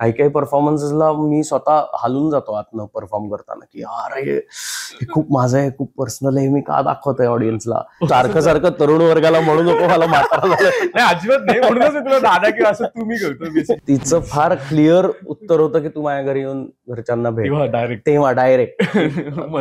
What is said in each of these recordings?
काही काही परफॉर्मन्सेसला मी स्वतः हलून जातो आतनं परफॉर्म करताना, की अरे हे खूप माझं आहे, खूप पर्सनल आहे, मी का दाखवतोय ऑडियन्सला. सारखं सारखं तरुण वर्गाला म्हणू नको मला म्हातारा झालं. अजिबात नाही, म्हणूनच तुला दादा किंवा असं तुम्ही करतो. तिचं फार क्लिअर उत्तर होतं की तू माझ्या घरी येऊन घरच्यांना भेट. तेव्हा डायरेक्ट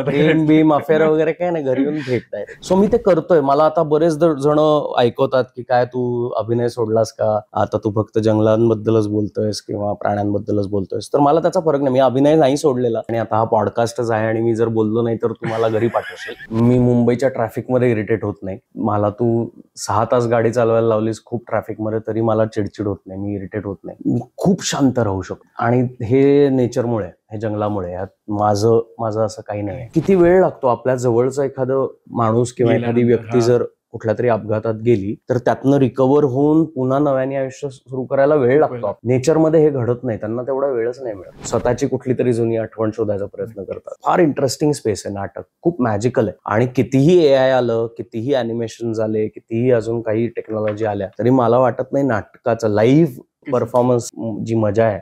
प्रेम बीम अफेअर वगैरे काय नाही, घरी येऊन भेट डायरेक्ट. सो मी ते करतोय. मला आता बरेच जण ऐकवतात की काय तू अभिनय सोडलास का, आता तू फक्त जंगलांबद्दलच बोलतोयस किंवा प्राण्यांबद्दलच बोलतोयस. तर मला त्याचा फरक नाही, मी अभिनय नाही सोडलेला आणि आता हा पॉडकास्टच आहे आणि मी जर बोललो नाही तर तुम्हाला घरी पाठवशील. मी मुंबईच्या ट्रॅफिकमध्ये इरिटेट होत नाही. मला तू 6 तास गाडी चालवायला लावलीस खूप ट्रॅफिकमध्ये तरी मला चिडचिड होत नाही, मी इरिटेट होत नाही. मी खूप शांत राहू शकतो आणि हे नेचरमुळे, हे जंगलामुळे. माझं असं काही नाही. किती वेळ लागतो आपल्या जवळचा एखादं माणूस किंवा एखादी व्यक्ती जर कुठल्या तरी अपघातात गेली तर त्यातनं रिकव्हर होऊन पुन्हा नव्याने आयुष्य सुरू करायला वेळ लागतो. नेचरमध्ये हे घडत नाही, त्यांना तेवढा वेळच नाही मिळत. स्वतःची कुठली तरी जुनी आठवण शोधायचा प्रयत्न करतात. फार इंटरेस्टिंग स्पेस आहे नाटक, खूप मॅजिकल आहे. आणि कितीही AI आलं, कितीही अॅनिमेशन झाले, कितीही अजून काही टेक्नॉलॉजी आल्या तरी मला वाटत नाही नाटकाचं लाईव्ह परफॉर्मन्स जी मजा आहे,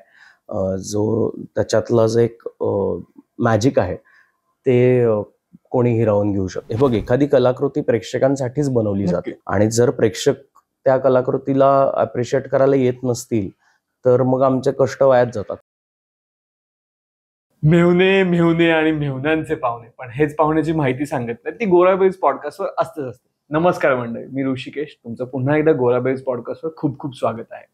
जो त्याच्यातलं जे एक मॅजिक आहे ते कोणी हिरावून घेऊ शकते. हे बघ, एखादी कलाकृती प्रेक्षकांसाठीच बनवली जाते आणि जर प्रेक्षक त्या कलाकृतीला अप्रिशिएट करायला येत नसतील तर मग आमचे कष्ट वायाच जातात. मेहुणे आणि मेहुण्यांचे पाहुणे, पण हेच पाहुण्याची माहिती सांगत नाही ती गोराबेज पॉडकास्टवर असते. नमस्कार मंडळी, मी ऋषिकेश, तुमचं पुन्हा एकदा गोराबेज पॉडकास्टवर खूप खूप स्वागत आहे.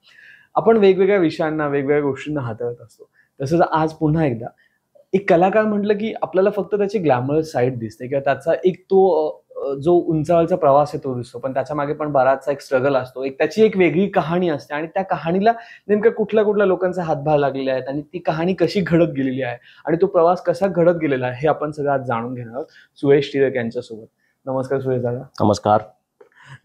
आपण वेगवेगळ्या विषयांना, वेगवेगळ्या गोष्टींना हाताळत असतो. तसंच आज पुन्हा एकदा एक कलाकार म्हटलं की आपल्याला फक्त त्याची ग्लॅमरस साईड दिसते किंवा त्याचा एक तो जो उंचावरचा प्रवास आहे तो दिसतो, पण त्याच्या मागे पण बराचसा एक स्ट्रगल असतो. त्याची एक वेगळी कहाणी असते आणि त्या कहाणीला नेमक्या कुठल्या लोकांचे हातभार लागलेले आहेत आणि ती कहाणी कशी घडत गेलेली आहे आणि तो प्रवास कसा घडत गेलेला आहे हे आपण सगळं आज जाणून घेणार आहोत सुरेश टिळक यांच्यासोबत. नमस्कार सुरेश दादा. नमस्कार.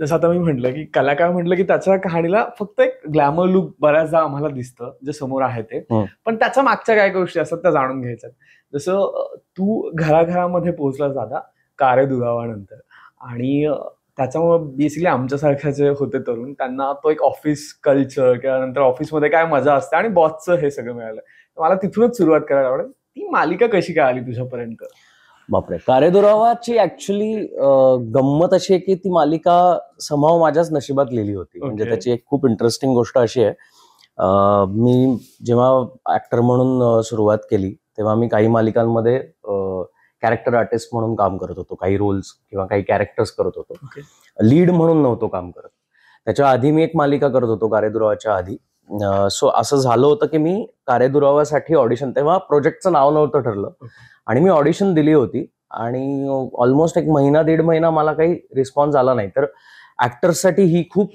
जसं आता मी म्हटलं की कलाकार म्हटलं की त्याच्या कहाणीला फक्त एक ग्लॅमर लुक बऱ्याचदा आम्हाला दिसतं जे समोर आहे ते, पण त्याच्या मागच्या काय गोष्टी असतात त्या जाणून घ्यायच्यात. जसं तू घराघरामध्ये पोहोचला दादा कारे दुरावानंतर, आणि त्याच्यामुळे बेसिकली आमच्यासारख्या जे होते तरुण त्यांना तो एक ऑफिस कल्चर किंवा नंतर ऑफिसमध्ये काय मजा असते आणि बॉसचं हे सगळं मिळालं. मला तिथूनच सुरुवात करायला आवडेल. ती मालिका कशी काय आली तुझ्यापर्यंत? बापरे, कारे दुरावाची ऍक्च्युली गंमत अशी आहे की ती मालिका समहाव माझ्याच नशिबात लिहिली होती. म्हणजे त्याची एक खूप इंटरेस्टिंग गोष्ट अशी आहे, मी जेव्हा ऍक्टर म्हणून सुरुवात केली तेव्हा मी काही मालिकांमध्ये कॅरेक्टर आर्टिस्ट म्हणून काम करत होतो, काही रोल्स किंवा काही कॅरेक्टर्स करत होतो. लीड म्हणून नव्हतो काम करत. त्याच्या आधी मी एक मालिका करत होतो कारे दुरावाच्या आधी. सो असं झालं होतं की मी कारे दुरावासाठी ऑडिशन, तेव्हा प्रोजेक्टचं नाव नव्हतं ठरलं आणि मी ऑडिशन दिली होती आणि ऑलमोस्ट 1-1.5 महिना मला काही रिस्पॉन्स आला नाही. तर ऍक्टर्ससाठी ही खूप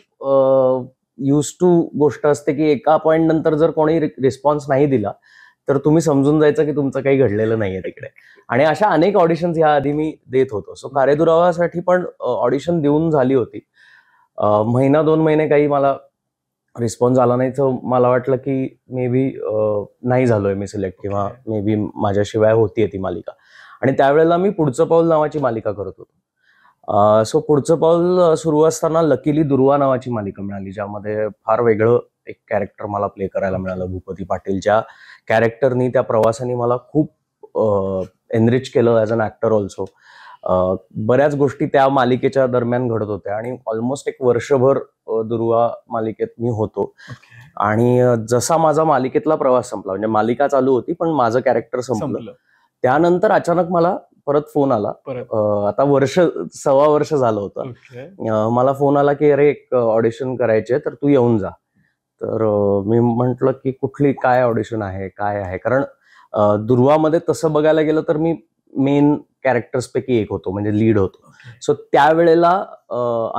यूज टू गोष्ट असते की एका पॉइंट नंतर जर कोणी रिस्पॉन्स नाही दिला तर तुम्ही समजून जायचं की तुमचं काही घडलेलं नाहीये तिकडे. आणि अशा अनेक ऑडिशन्स ह्या आधी मी देत होतो. सो कारे दुरावासाठी पण ऑडिशन देऊन झाली होती. 1-2 महिने काही मला रिस्पॉन्स आला नाही, तर मला वाटलं की मे बी नाही झालोय मी सिलेक्ट किंवा मे बी माझ्याशिवाय होतीये ती मालिका. आणि त्यावेळेला मी पुढचं पाऊल नावाची मालिका करत होतो. सो पुढचं पाऊल सुरू असताना लकीली दुर्वा नावाची मालिका मिळाली, ज्यामध्ये फार वेगळं एक कॅरेक्टर मला प्ले करायला मिळालं. भूपती पाटील ज्या कॅरेक्टरनी, त्या प्रवासाने मला खूप एनरिच केलं ॲज अन ॲक्टर ऑल्सो. बऱ्याच गोष्टी त्या मालिकेच्या दरम्यान घडत होत्या आणि ऑलमोस्ट 1 वर्षभर दुर्वा मालिकेत मी होतो. आणि जसा माझा मालिकेतला प्रवास संपला, म्हणजे मालिका चालू होती पण माझं कॅरेक्टर संपलं, त्यानंतर अचानक मला परत फोन आला. आता 1.25 वर्ष झालं होतं. मला फोन आला की अरे एक ऑडिशन करायचे तर तू येऊन जा. तर मी म्हंटल की कुठली, काय ऑडिशन आहे, काय आहे, कारण दुर्वामध्ये तसं बघायला गेलं तर मी मेन कॅरेक्टर्स पैकी एक होतो, म्हणजे लीड होतो. सो त्यावेळेला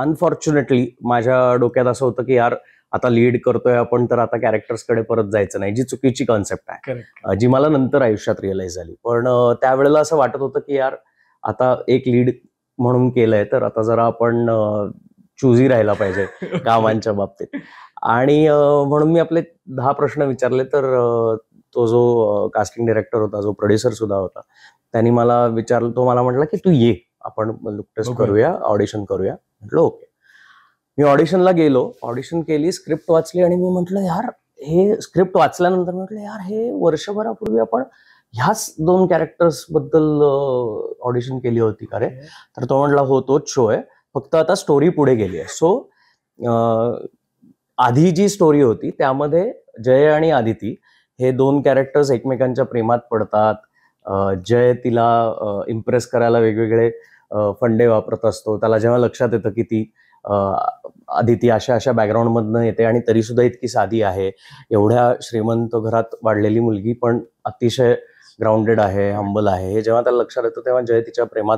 अनफॉर्च्युनेटली माझ्या डोक्यात असं होतं की यार आता लीड करतोय आपण तर आता कॅरेक्टर्सकडे परत जायचं नाही, जी चुकीची कॉन्सेप्ट आहे, जी मला नंतर आयुष्यात रिअलाइज झाली. पण त्यावेळेला असं वाटत होतं की यार आता एक लीड म्हणून केलंय तर आता जरा आपण चुजी राहायला पाहिजे कामांच्या बाबतीत. आणि म्हणून मी आपले 10 प्रश्न विचारले. तर तो जो कास्टिंग डायरेक्टर होता, जो प्रोड्युसर सुद्धा होता, त्यांनी मला विचारलं, तो मला म्हटला की तू ये, आपण लुक टेस्ट करूया, ऑडिशन करूया. म्हटलं ओके. मी ऑडिशनला गेलो, ऑडिशन केली, स्क्रिप्ट वाचली आणि मी म्हटलं यार हे स्क्रिप्ट वाचल्यानंतर म्हटलं यार हे वर्षभरापूर्वी आपण ह्याच 2 कॅरेक्टर्स बद्दल ऑडिशन केली होती का रे? तर तो म्हटला हो तोच शो आहे, फक्त आता स्टोरी पुढे गेली आहे. सो आधी जी स्टोरी होती त्यामध्ये जय आणि आदिती हे 2 कॅरेक्टर्स एकमेकांच्या प्रेमात पडतात. जय तिला इम्प्रेस करायला वेगवेगळे फंडे वापरत असतो. त्याला जेव्हा लक्षात येतं की ती आदिती अशा बॅकग्राऊंड मधनं येते आणि तरी सुद्धा इतकी साधी आहे, एवढ्या श्रीमंत घरात वाढलेली मुलगी पण अतिशय ग्राउंडेड आहे, हंबल आहे, हे जेव्हा त्याला लक्षात येतं तेव्हा जय तिच्या प्रेमात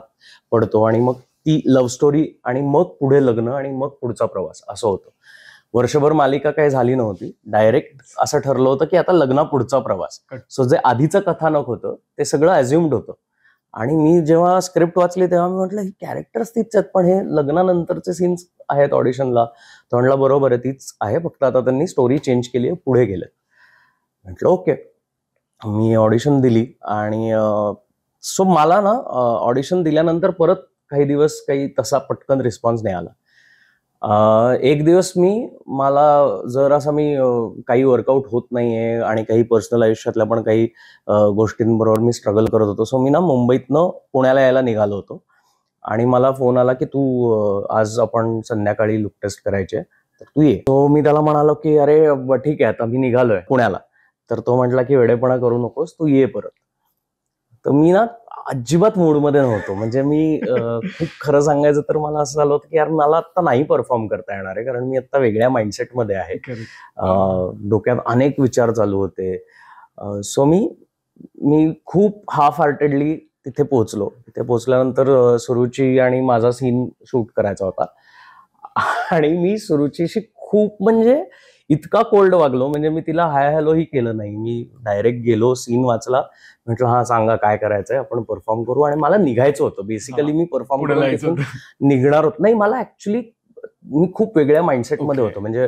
पडतो आणि मग ती लव्ह स्टोरी आणि मग पुढे लग्न आणि मग पुढचा प्रवास असं होतं. वर्षभर मालिका काही झाली नव्हती, डायरेक्ट असं ठरलं होतं की आता लग्ना पुढचा प्रवास. सो जे आधीचं कथानक होतं ते सगळं अज्युम्ड होतं. आणि मी जेव्हा स्क्रिप्ट वाचली तेव्हा मी म्हटलं ही कॅरेक्टर्स तीच आहेत, पण हे लग्नानंतरचे सीन्स आहेत ऑडिशनला. तो म्हटला बरोबर आहे तीच आहे, फक्त आता त्यांनी स्टोरी चेंज केली आहे, पुढे गेले. म्हटलं ओके. मी ऑडिशन दिली आणि सो मला ना ऑडिशन दिल्यानंतर परत काही दिवस काही तसा पटकन रिस्पॉन्स नाही आला. एक दिवस मला जर असं मी काही वर्कआउट होत नाहीये आणि काही पर्सनल आयुष्यातल्या पण काही गोष्टींबरोबर मी स्ट्रगल करत होतो. सो मी ना मुंबईतनं पुण्याला यायला निघालो होतो आणि मला फोन आला की तू आज आपण संध्याकाळी लुक टेस्ट करायचे तर तू ये. तो मी त्याला म्हणालो की अरे ठीक आहे आता मी निघालोय पुण्याला. तर तो म्हटला की वेडेपणा करू नकोस, तू ये परत. तर मी ना अजिबात मूडमध्ये नव्हतो. म्हणजे मी खूप खरं सांगायचं तर मला असं झालं होतं की यार मला आता नाही परफॉर्म करता येणार आहे, कारण मी आता वेगळ्या माइंडसेटमध्ये आहे. डोक्यात अनेक विचार चालू होते. सो मी खूप हाफ हार्टेडली तिथे पोहोचलो. तिथे पोहोचल्यानंतर सुरुची आणि माझा सीन शूट करायचा होता आणि मी सुरुचीशी खूप म्हणजे इतका कोल्ड वागलो, म्हणजे मी तिला हाय हॅलो ही केलं नाही. मी डायरेक्ट गेलो, सीन वाचला, म्हटलं हा सांगा काय करायचंय, आपण परफॉर्म करू. आणि मला निघायचं होतं. बेसिकली मी परफॉर्म करून निघणार होत नाही. मला ऍक्च्युली मी खूप वेगळ्या माइंडसेटमध्ये होतो, म्हणजे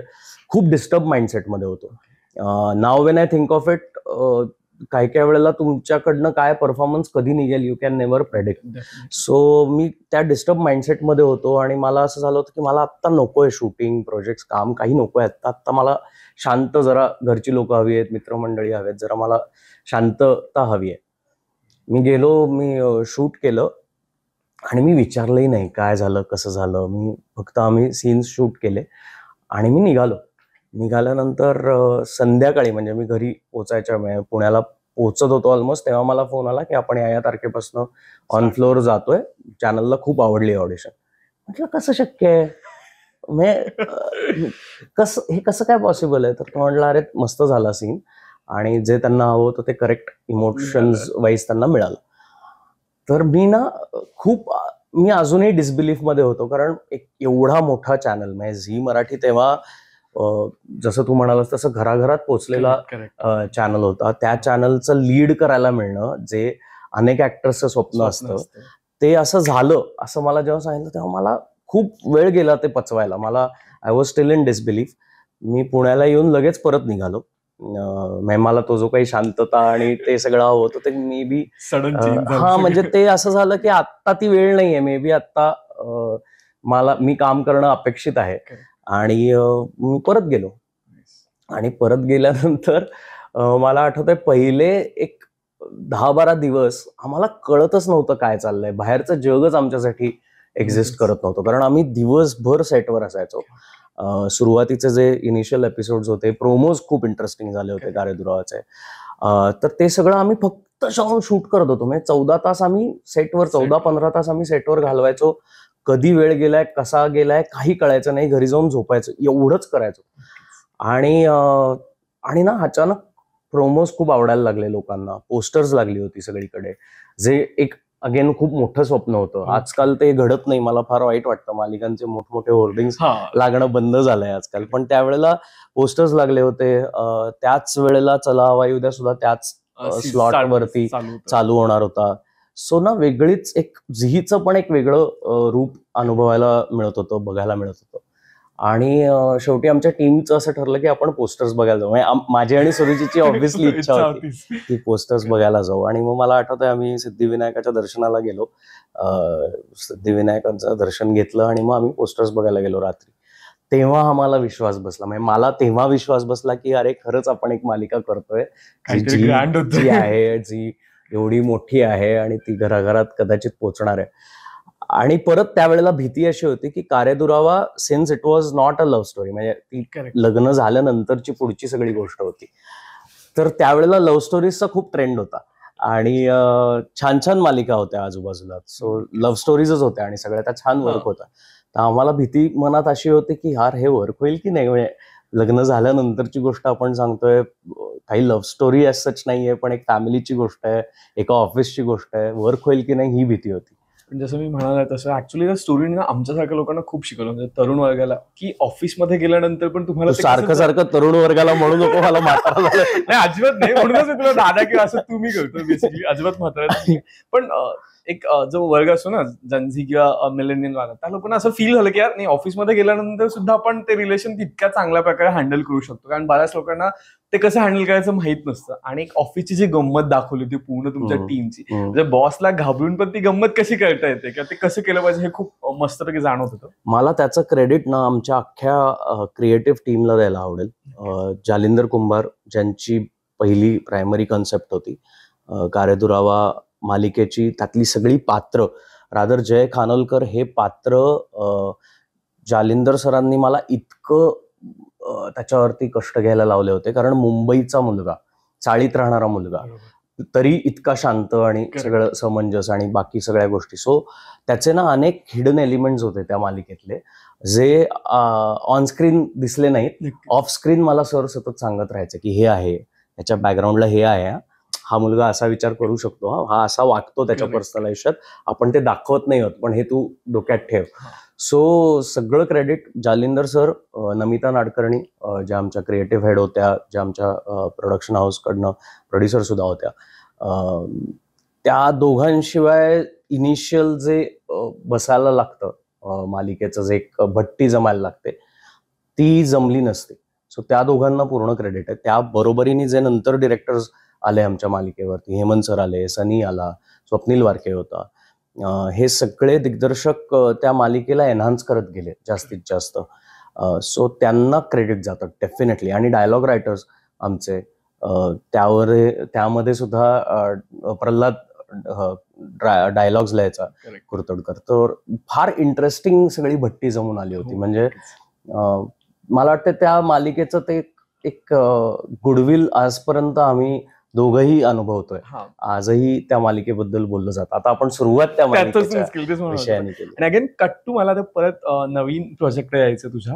खूप डिस्टर्ब माइंडसेटमध्ये होतो. नाव when I think of it, काही काही वेळेला तुमच्याकडनं काय परफॉर्मन्स कधी निघेल you can never predict. So मी त्या डिस्टर्ब माइंडसेटमध्ये होतो आणि मला असं झालं होतं की मला आत्ता नकोय शूटिंग, प्रोजेक्ट, काम काही नकोय आत्ता. मला शांत, जरा घरची लोक हवी आहेत, मित्रमंडळी हवेत, जरा मला शांतता हवी आहे. मी गेलो, मी शूट केलं आणि मी विचारलंही नाही काय झालं कसं झालं. मी फक्त आम्ही सीन्स शूट केले आणि मी निघालो. निघाल्यानंतर संध्याकाळी, म्हणजे मी घरी पोचायच्या पुण्याला पोहोचत होतो ऑलमोस्ट, तेव्हा मला फोन आला की आपण या तारखेपासून ऑन फ्लोअर जातोय, चॅनलला खूप आवडली ऑडिशन. म्हटलं कसं शक्य आहे, हे कसं काय पॉसिबल आहे? तर तो म्हटला अरे मस्त झाला सीन आणि जे त्यांना हवं होतं ते करेक्ट इमोशन्स वाईज त्यांना मिळालं. तर मी अजूनही डिसबिलीफ मध्ये होतो, कारण एक एवढा मोठा चॅनल, म्हणजे झी मराठी तेव्हा जसं तू म्हणालास तसं घराघरात पोचलेला चॅनल होता. त्या चॅनलचं लीड करायला मिळणं, जे अनेक ऍक्टर्सचं स्वप्न असतं, ते असं झालं असं मला जेव्हा सांगितलं तेव्हा मला खूप वेळ गेला ते पचवायला. I was still in disbelief. मी पुण्याला येऊन लगेच परत निघालो. मला तो जो काही शांतता आणि ते सगळं हवं होतं ते मे बी म्हणजे ते असं झालं की आत्ता ती वेळ नाहीये, मे बी आत्ता मी काम करणं अपेक्षित आहे. आणि मी परत गेलो आणि परत गेल्यानंतर मला आठवतंय पहिले एक 10-12 दिवस आम्हाला कळतच नव्हतं काय चाललंय. बाहेरचं जगच आमच्यासाठी एक्झिस्ट करत नव्हतं, कारण आम्ही दिवसभर सेटवर असायचो. सुरुवातीचे जे इनिशियल एपिसोड्स होते, प्रोमोज खूप इंटरेस्टिंग झाले होते कार्यदुरावाचे. तर ते सगळं आम्ही फक्त जाऊन शूट करत होतो. म्हणजे 14 तास आम्ही सेटवर, 14-15 तास आम्ही सेटवर घालवायचो. कधी वेळ गेलाय, कसा गेलाय काही कळायचं नाही. घरी जाऊन झोपायचं, एवढंच करायचो. आणि ना अचानक प्रोमोज खूप आवडायला लागले लोकांना. पोस्टर्स लागली होती सगळीकडे, जे एक अगेन खूप मोठं स्वप्न होतं. आजकाल ते घडत नाही, मला फार वाईट वाटतं. मालिकांचे मोठमोठे होर्डिंग्स लागणं बंद झालंय आजकाल, पण त्यावेळेला पोस्टर्स लागले होते. त्याच वेळेला चला हवाई उद्या सुद्धा त्याच स्लॉट वरती चालू होणार होता. सो ना वेगळीच एक झीचं पण एक वेगळं रूप अनुभवायला मिळत होतं, बघायला मिळत होतं. आणि शेवटी आमच्या टीमचं असं ठरलं की आपण पोस्टर्स बघायला जाऊ. म्हणजे माझी आणि सुरुचीची ऑब्व्हियसली इच्छा होती की पोस्टर्स बघायला जाऊ. आणि मग मला आठवतंय आम्ही सिद्धिविनायकाच्या दर्शनाला गेलो. सिद्धिविनायकांचं दर्शन घेतलं आणि मग आम्ही पोस्टर्स बघायला गेलो रात्री. तेव्हा आम्हाला विश्वास बसला. म्हणजे मला तेव्हा विश्वास बसला की अरे खरंच आपण एक मालिका करतोय काहीतरी grand होतंय. जी आहे, जी एवढी मोठी आहे आणि ती घराघरात कदाचित पोहोचणार आहे. आणि परत त्यावेळेला भीती अशी होती की कारेदुरावा since it was not a love story, म्हणजे ती Correct. लग्न झाल्यानंतरची पुढची सगळी गोष्ट होती. तर त्यावेळेला लव्ह स्टोरीजचा खूप ट्रेंड होता आणि छान छान मालिका होत्या आजूबाजूला. सो लव्ह स्टोरीजच होत्या आणि सगळ्या त्या छान वर्क होता. तर आम्हाला भीती मनात अशी होती की यार हे वर्क होईल की नाही, म्हणजे लग्न झाल्यानंतरची गोष्ट आपण सांगतोय, काही लव्ह स्टोरी एज सच नाहीये, पण एक फॅमिलीची गोष्ट आहे, एका ऑफिसची गोष्ट आहे, वर्क होईल की नाही ही भीती होती. पण जसं मी म्हणाला तसं ऍक्च्युली त्या स्टोरीने ना आमच्यासारख्या लोकांना खूप शिकवलं, म्हणजे तरुण वर्गाला, की ऑफिसमध्ये गेल्यानंतर पण तुम्हाला तू ते सारखं कसं- सारखं तरुण वर्गाला म्हणू नको, मला म्हातारा झालं. नाही अजिबात नाही, म्हणूनच मी तुला दादा किंवा असं तुम्ही करतो बेसिकली, अजिबात म्हातारा नाही. पण एक जो वर्ग असतो ना जनझी किंवा मिलेनियल वाला, त्या लोकांना असं फील झालं की यार नाही, ऑफिसमध्ये गेल्यानंतर सुद्धा आपण ते रिलेशन तितक्या चांगल्या प्रकारे हँडल करू शकतो, कारण बऱ्याच लोकांना ते कसं हँडल करायचं माहित नसतं. आणि एक ऑफिसची जी गंमत दाखवली होती पूर्ण तुमच्या टीमची, म्हणजे बॉसला घाबरून पण ती गंमत कशी करता येते किंवा ते कसं केलं पाहिजे हे खूप मस्तपैकी जाणवत होतं. मला त्याचं क्रेडिट ना आमच्या अख्ख्या क्रिएटिव्ह टीमला द्यायला आवडेल. जालिंदर कुंभार ज्यांची पहिली प्रायमरी कन्सेप्ट होती कारेदुरावा मालिकेची, त्यातली सगळी पात्र, रादर जय खानोलकर हे पात्र जालिंदर सरांनी मला इतकं त्याच्यावरती कष्ट घ्यायला लावले होते, कारण मुंबईचा मुलगा, चाळीत राहणारा मुलगा, तरी इतका शांत आणि सगळं समंजस आणि बाकी सगळ्या गोष्टी. सो त्याचे ना अनेक हिडन एलिमेंट्स होते त्या मालिकेतले, जे ऑन स्क्रीन दिसले नाहीत. ऑफ स्क्रीन मला सर सतत सांगत राहायचं की हे आहे, ह्याच्या बॅकग्राऊंडला हे आहे, हा मुलगा असा विचार करू शकतो, हा असा वागतो त्याच्या पर्सनल आयुष्यात, आपण ते दाखवत नाही आहोत, पण हे तू डोक्यात ठेव. सो सगळं क्रेडिट जालिंदर सर, नमिता नाडकर्णी ज्या आमच्या क्रिएटिव्ह हेड होत्या, ज्या आमच्या प्रोडक्शन हाऊसकडनं प्रोड्युसर सुद्धा होत्या, त्या दोघांशिवाय इनिशियल जे बसायला लागतं मालिकेचं, जे एक भट्टी जमायला लागते, ती जमली नसते. सो त्या दोघांना पूर्ण क्रेडिट आहे. त्या बरोबरीने जे नंतर डिरेक्टर्स आले आमच्या मालिकेवरती, हेमंत सर आले, सनी आला, स्वप्नील वारके होता, हे सगळे दिग्दर्शक त्या मालिकेला एनहान्स करत गेले जास्तीत जास्त. सो त्यांना क्रेडिट जातं डेफिनेटली. आणि डायलॉग रायटर्स आमचे, त्यामध्ये सुद्धा प्रल्हाद डायलॉग्स लिहायचा कुरतडकर. तर फार इंटरेस्टिंग सगळी भट्टी जमून आली होती. म्हणजे मला वाटतं त्या मालिकेचं ते एक गुडविल आजपर्यंत आम्ही दोघंही अनुभवतोय. आजही त्या मालिकेबद्दल बोललं जातं. आता आपण सुरुवात त्या मालिकेच्या विषयाने केली. आणि अगेन कट टू मला ते परत नवीन प्रोजेक्ट यायचं तुझ्या,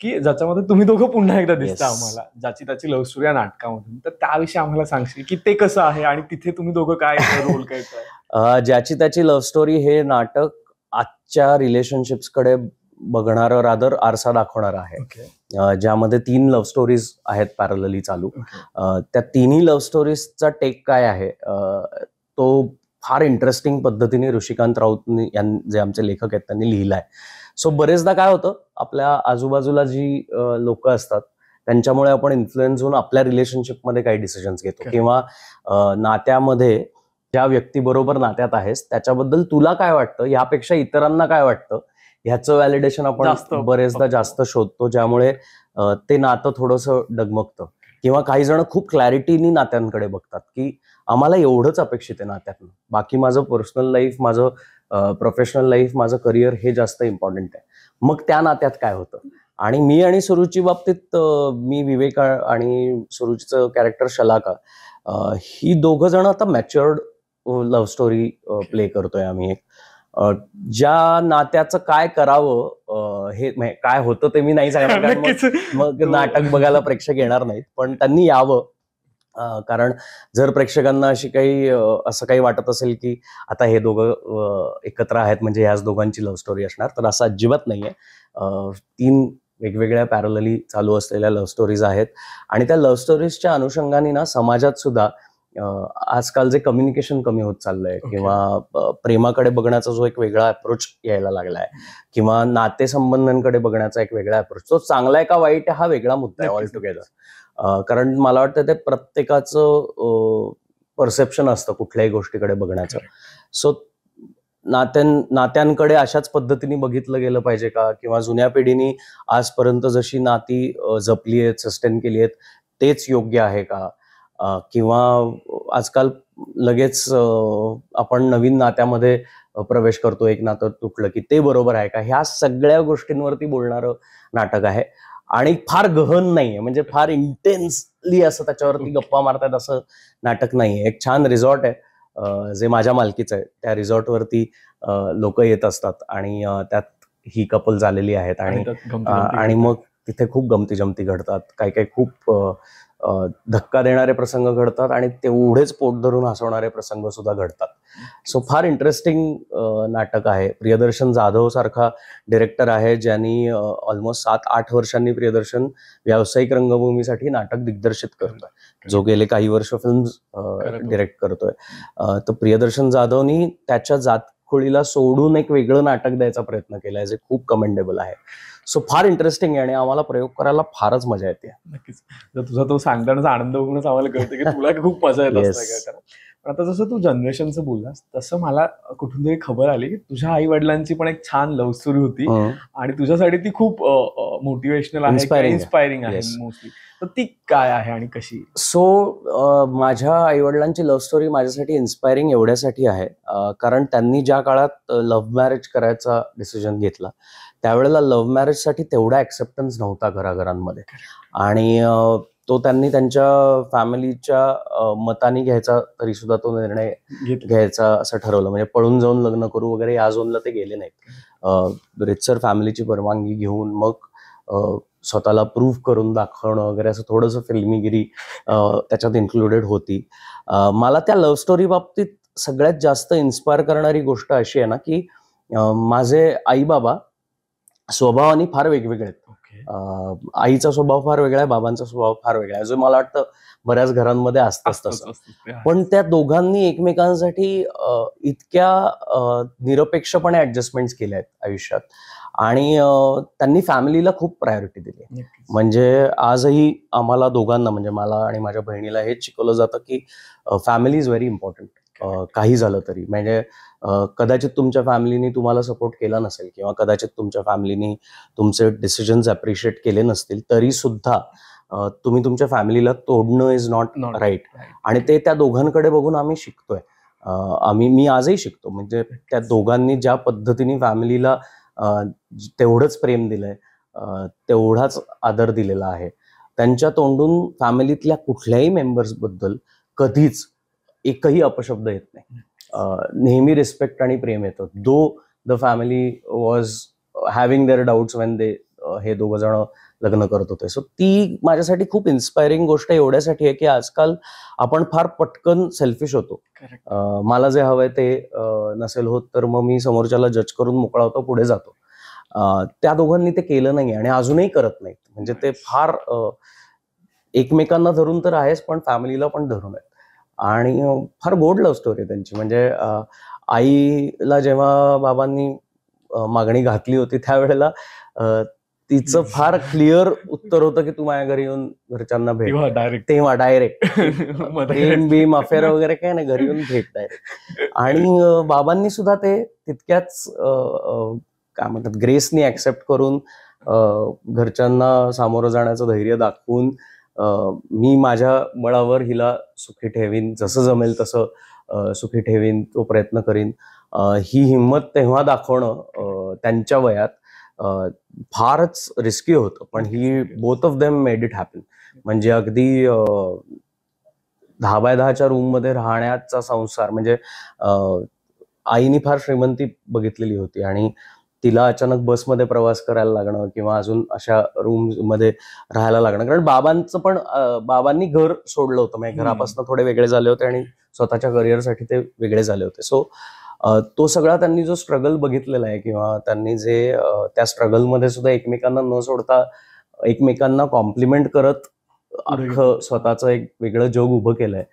की ज्याच्यामध्ये तुम्ही दोघं पुन्हा एकदा दिसता आम्हाला, ज्याची त्याची लव्ह स्टोरी या नाटकामधून. तर त्याविषयी आम्हाला सांगशील की ते कसं आहे आणि तिथे तुम्ही दोघं काय रोल करताय? ज्याची त्याची लव्ह स्टोरी हे नाटक आजच्या रिलेशनशिप्सकडे बघणारं, रादर आरसा दाखवणार आहे, ज्यामध्ये 3 लव्ह स्टोरीज आहेत पॅरलली चालू. त्या तिन्ही लव्ह स्टोरीजचा टेक काय आहे तो फार इंटरेस्टिंग पद्धतीने ऋषिकांत राऊत जे आमचे लेखक आहेत त्यांनी लिहिलाय. सो बरेचदा काय होतं, आपल्या आजूबाजूला जी लोक असतात त्यांच्यामुळे आपण इन्फ्लुएन्स होऊन आपल्या रिलेशनशिपमध्ये काही डिसिजन्स घेतो, किंवा नात्यामध्ये ज्या व्यक्तीबरोबर नात्यात आहेस त्याच्याबद्दल तुला काय वाटतं यापेक्षा इतरांना काय वाटतं ह्याचं व्हॅलिडेशन आपण बरेचदा जास्त शोधतो, ज्यामुळे ते नातं थोडंसं डगमगतं. किंवा काही जण खूप क्लॅरिटीनी नात्यांकडे बघतात की आम्हाला एवढंच अपेक्षित आहे नात्यातनं, बाकी माझं पर्सनल लाईफ, माझं प्रोफेशनल लाईफ, माझं करिअर हे जास्त इम्पॉर्टंट आहे. मग त्या नात्यात काय होतं. आणि मी आणि सुरुची बाबतीत, मी विवेक आणि सुरुचीचं कॅरेक्टर शलाका, ही दोघं जण आता मॅच्युअर्ड लव्ह स्टोरी प्ले करतोय आम्ही. एक ज्या नात्याचं काय करावं हे काय होतं ते मी नाही सांगणार, मग नाटक बघायला प्रेक्षक येणार नाहीत. पण त्यांनी यावं, कारण जर प्रेक्षकांना असं काही वाटत असेल की आता हे दोघं एकत्र आहेत म्हणजे ह्याच दोघांची लव्ह स्टोरी असणार, तर असं अजिबात नाहीये. 3 वेगवेगळ्या पॅरलली चालू असलेल्या लव्ह स्टोरीज आहेत. आणि त्या लव्ह स्टोरीजच्या अनुषंगाने ना समाजात सुद्धा आजकाल जे कम्युनिकेशन कमी होत चाललंय, किंवा प्रेमाकडे बघण्याचा जो एक वेगळा अप्रोच यायला लागलाय, किंवा नातेसंबंधांकडे बघण्याचा एक वेगळा अप्रोच, तो चांगला आहे का वाईट आहे हा वेगळा मुद्दा आहे ऑल टुगेदर. कारण मला वाटतं ते प्रत्येकाचं परसेप्शन असतं कुठल्याही गोष्टीकडे बघण्याचं. सो नात्यांकडे अशाच पद्धतीने बघितलं गेलं पाहिजे का, किंवा जुन्या पिढीने आजपर्यंत जशी नाती जपली आहेत, सस्टेन केली आहेत, तेच योग्य आहे का, किंवा आजकाल लगेच आपण नवीन नात्यामध्ये प्रवेश करतो, एक नातं तुटलं की ते बरोबर आहे का, ह्या सगळ्या गोष्टींवरती बोलणारं नाटक आहे. आणि फार गहन नाहीये, म्हणजे फार इंटेन्सली असं त्याच्यावरती गप्पा मारतात असं नाटक नाहीये. एक छान रिसॉर्ट आहे जे माझ्या मालकीचं आहे. त्या रिसॉर्टवरती लोक येत असतात आणि त्यात ही कपल झालेली आहेत आणि मग तिथे खूप गमती जमती घडतात. काही काही खूप धक्का देणारे प्रसंग घडतात आणि तेवढेच पोट धरून हसवणारे प्रसंग सुद्धा घडतात. सो फार इंटरेस्टिंग नाटक आहे. प्रियदर्शन जाधव सारखा डिरेक्टर आहे ज्यांनी ऑलमोस्ट 7-8 वर्षांनी प्रियदर्शन व्यावसायिक रंगभूमीसाठी नाटक दिग्दर्शित करतोय, जो गेले काही वर्ष फिल्म डिरेक्ट करतोय. तर प्रियदर्शन जाधवनी त्याच्या जातखोळीला सोडून एक वेगळं नाटक द्यायचा प्रयत्न केलाय, जे खूप कमेंडेबल आहे. सो फार इंटरेस्टिंग आहे आणि आम्हाला प्रयोग करायला फारच मजा येते. नक्कीच. तुझा तो सांगतानाचा आनंद बघूनच आम्हाला कळतं की तुला खूप मजा येत असते. पण आता जसं तू जनरेशनचं बोललास तसं मला कुठून तरी खबर आली की तुझ्या आई वडिलांची पण एक छान लव्ह स्टोरी होती आणि तुझ्यासाठी ती खूप मोटिवेशनल आहे, इन्स्पायरिंग आहे मोस्टली. तर ती काय आहे आणि कशी? सो माझ्या आई वडिलांची लव्ह स्टोरी माझ्यासाठी इन्स्पायरिंग एवढ्यासाठी आहे कारण त्यांनी ज्या काळात लव्ह मॅरेज करायचा डिसिजन घेतला त्यावेळेला लव्ह मॅरेजसाठी तेवढा ऍक्सेप्टन्स नव्हता घराघरांमध्ये आणि तो त्यांनी त्यांच्या फॅमिलीच्या मताने घ्यायचा तरी सुद्धा तो निर्णय घ्यायचा असं ठरवलं. म्हणजे पळून जाऊन लग्न करू वगैरे या झोनला ते गेले नाहीत. रितसर फॅमिलीची परवानगी घेऊन मग स्वतःला प्रूव्ह करून दाखवणं वगैरे असं थोडंसं फिल्मीगिरी त्याच्यात इन्क्लुडेड होती. मला त्या लव्ह स्टोरी बाबतीत सगळ्यात जास्त इन्स्पायर करणारी गोष्ट अशी आहे ना की माझे आई बाबा स्वभावाने फार वेगवेगळे आहेत. आईचा स्वभाव फार वेगळा आहे, बाबांचा स्वभाव फार वेगळा आहे, जो मला वाटतं बऱ्याच घरांमध्ये असतंच तसं. पण त्या दोघांनी एकमेकांसाठी इतक्या निरपेक्षपणे ऍडजस्टमेंट्स केल्या आहेत आयुष्यात आणि त्यांनी फॅमिलीला खूप प्रायोरिटी दिली. म्हणजे आजही आम्हाला दोघांना म्हणजे मला आणि माझ्या बहिणीला हेच शिकवलं जातं की फॅमिली इज व्हेरी इम्पॉर्टंट. काही झालं तरी म्हणजे कदाचित तुमच्या फॅमिलीने तुम्हाला सपोर्ट केला नसेल किंवा कदाचित तुमच्या फॅमिलीने तुमचे डिसिजन्स अप्रिशिएट केले नसतील तरी सुद्धा तुम्ही तुमच्या फॅमिलीला तोडणं इज नॉट राईट. आणि ते त्या दोघांकडे बघून आम्ही शिकतोय. मी आजही शिकतो. म्हणजे त्या दोघांनी ज्या पद्धतीने फॅमिलीला तेवढंच प्रेम दिलंय, तेवढाच आदर दिलेला आहे. त्यांच्या तोंडून फॅमिलीतल्या कुठल्याही मेंबर्स बद्दल कधीच एकही अपशब्द येत नाही. नेहमी रिस्पेक्ट आणि प्रेम येतं. Though the family was having their doubts when they हे दोघं जण लग्न करत होते. सो ती माझ्यासाठी खूप इन्स्पायरिंग गोष्ट एवढ्यासाठी आहे की आजकाल आपण फार पटकन सेल्फिश होतो. मला जे हवंय ते नसेल होत तर मग मी समोरच्याला जज करून मोकळा होतो, पुढे जातो. त्या दोघांनी ते केलं नाही आणि अजूनही करत नाहीत. म्हणजे ते फार एकमेकांना धरून तर आहेच पण फॅमिलीला पण धरून आहेत आणि फार गोड लव्ह स्टोरी त्यांची. म्हणजे आईला जेव्हा बाबांनी मागणी घातली होती त्यावेळेला तिचं फार क्लिअर उत्तर होतं की तू माझ्या घरी येऊन घरच्यांना भेट. तेव्हा डायरेक्ट प्रेम बीम अफेअर वगैरे काय नाही, घरी येऊन भेट डायरेक्ट. आणि बाबांनी सुद्धा ते तितक्याच काय म्हणतात ग्रेसनी ऍक्सेप्ट करून घरच्यांना सामोरं जाण्याचं धैर्य दाखवून मी माझ्या बळावर हिला सुखी ठेवीन, जसं जमेल तसं सुखी ठेवीन, तो प्रयत्न करीन, ही हिंमत तेव्हा दाखवणं त्यांच्या वयात फारच रिस्की होतं. पण ही both of them made it happen. म्हणजे अगदी 10x10च्या रूम मध्ये राहण्याचा संसार. म्हणजे आईनी फार श्रीमंती बघितलेली होती आणि तिला अचानक बसमध्ये प्रवास करायला लागणं किंवा अजून अशा रूम मध्ये राहायला लागणं. कारण बाबांनी घर सोडलं होतं. म्हणजे घरापासून थोडे वेगळे झाले होते आणि स्वतःच्या करिअरसाठी ते वेगळे झाले होते. सो तो सगळा त्यांनी जो स्ट्रगल बघितलेला आहे किंवा त्यांनी जे त्या स्ट्रगलमध्ये सुद्धा एकमेकांना न सोडता एकमेकांना कॉम्प्लिमेंट करत अख्खं स्वतःचं एक वेगळं जग उभं केलंय.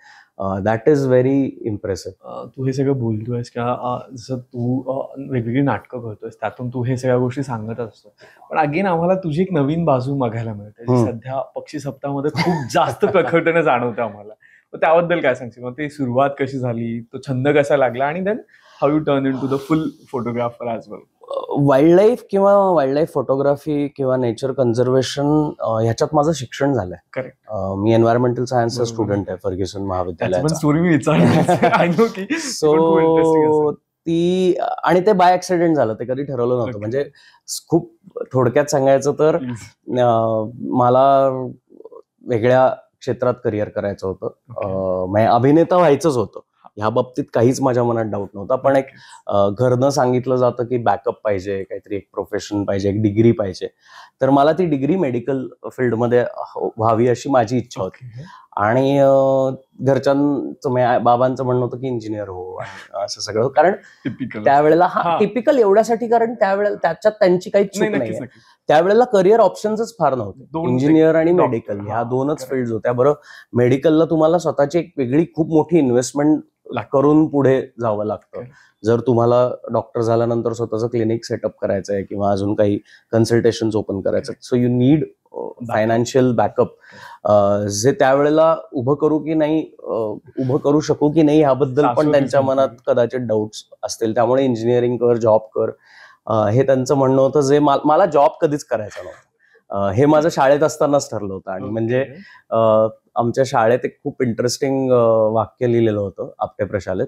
That is very impressive. तू हे सगळं बोलतोयस का जसं तू वेगवेगळी नाटकं करतोयस त्यातून तू हे सगळ्या गोष्टी सांगत असतो. पण अगेन आम्हाला तुझी एक नवीन बाजू बघायला मिळते जी सध्या पक्षी सप्ताहामध्ये खूप जास्त प्रखरतेने जाणवते आम्हाला. त्याबद्दल काय सांगशील? मग ती सुरुवात कशी झाली, तो छंद कसा लागला, आणि then how you turn into the full photographer as well? Wildlife photography किंवा नेचर कन्झर्वेशन ह्याच्यात माझं शिक्षण झालंय. करेक्ट. मी एन्व्हायरमेंटल सायन्सचा बरोबर. स्टुडंट आहे फर्ग्युसन त्याची पण महाविद्यालयाचा. स्टोरी मी विचारली. आय नो की सो ती आणि ते बाय ऍक्सिडेंट झालं, ते कधी ठरवलं नव्हतं. Okay. म्हणजे खूप थोडक्यात सांगायचं तर मला वेगळ्या क्षेत्रात करिअर करायचं होतं. म्हणजे अभिनेता व्हायचंच होतं. ह्या बाबतीत काहीच माझ्या मनात डाऊट नव्हता. पण एक घरनं सांगितलं जातं की बॅकअप पाहिजे, काहीतरी एक प्रोफेशन पाहिजे, एक डिग्री पाहिजे. तर मला ती डिग्री मेडिकल फील्डमध्ये व्हावी अशी माझी इच्छा होती. आणि घरच्यांचं बाबांचं म्हणणं होतं की इंजिनियर हो, आणि असं सगळं. कारण त्यावेळेला टिपिकल एवढ्यासाठी, कारण त्यावेळेला त्याच्यात त्यांची काही चूक नाही. त्यावेळेला करिअर ऑप्शन्सच फार नव्हते. इंजिनियर आणि मेडिकल ह्या दोनच फील्ड होत्या. बरं, मेडिकलला तुम्हाला स्वतःची एक वेगळी खूप मोठी इन्व्हेस्टमेंट करून पुढे जावं लागतं. जर तुम्हाला डॉक्टर झाल्यानंतर स्वतःचं क्लिनिक सेटअप करायचं आहे किंवा अजून काही कन्सल्टेशन ओपन करायचं, so you need financial backup. जे त्यावेळेला उभं करू शकू की नाही ह्याबद्दल पण त्यांच्या मनात कदाचित डाऊट्स असतील. त्यामुळे इंजिनिअरिंग कर, जॉब कर, हे त्यांचं म्हणणं होतं. जे मला जॉब कधीच करायचा नव्हता. हे माझं शाळेत असतानाच ठरलं होतं. आणि म्हणजे आमच्या शाळेत एक खूप इंटरेस्टिंग वाक्य लिहिलेलं होतं आपटे प्रशालेत,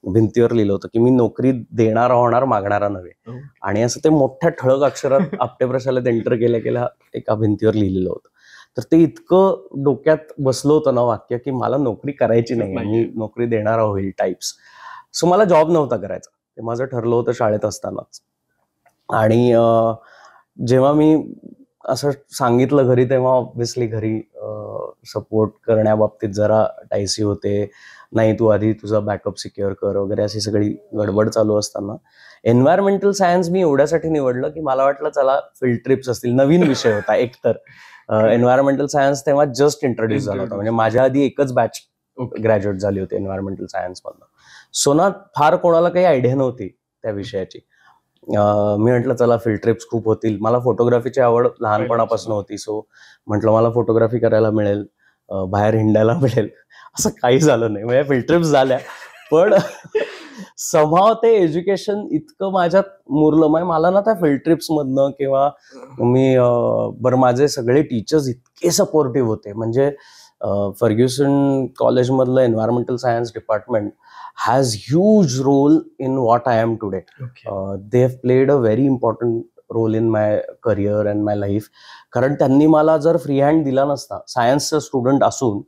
भिंतीवर लिहिलं होतं की मी नोकरी देणारा होणार, मागणारा नव्हे. आणि असं ते मोठ्या ठळक अक्षरात आपटे प्रशालेत एंटर केल्या एका भिंतीवर लिहिलेलं होतं. तर ते इतकं डोक्यात बसलं होतं ना वाक्य, की मला नोकरी करायची नाही, मी नोकरी देणारा होईल टाइप्स. सो मला जॉब नव्हता करायचा. ते माझं ठरलं होतं शाळेत असतानाच. आणि जेव्हा मी असं सांगितलं घरी, तेव्हा ऑब्व्हियसली घरी सपोर्ट करण्याबाबतीत जरा टायसी होते. नाही, तू आधी तुझा बॅकअप सिक्युअर कर वगैरे, अशी सगळी गडबड चालू असताना एन्व्हायरमेंटल सायन्स मी एवढ्यासाठी निवडलं की मला वाटलं चला फील्ड ट्रिप्स असतील. नवीन विषय होता एकतर. एन्व्हायरमेंटल सायन्स तेव्हा जस्ट इंट्रोड्यूस झाला होता. म्हणजे माझ्या आधी एकच बॅच ग्रॅज्युएट झाली होती एन्व्हायरमेंटल सायन्स मधनं. सो ना फार कोणाला काही आयडिया नव्हती त्या विषयाची. मी म्हटलं चला फील्ड ट्रिप्स खूप होतील. मला फोटोग्राफीची आवड लहानपणापासून होती. सो म्हटलं मला फोटोग्राफी करायला मिळेल, बाहेर हिंडायला मिळेल. असं काही झालं नाही. म्हणजे फील्ड ट्रिप्स झाल्या, पण समहाव ते एज्युकेशन इतकं माझ्यात मुरलं. म्हणजे मला ना त्या फील्ड ट्रिप्स मधनं किंवा माझे सगळे टीचर्स इतके सपोर्टिव्ह होते. म्हणजे फर्ग्युसन कॉलेजमधलं environmental science department has huge role in what I am today. They have played a very important role in my career and my life. कारण त्यांनी मला जर फ्री हँड दिला नसता, सायन्सचा स्टुडंट असून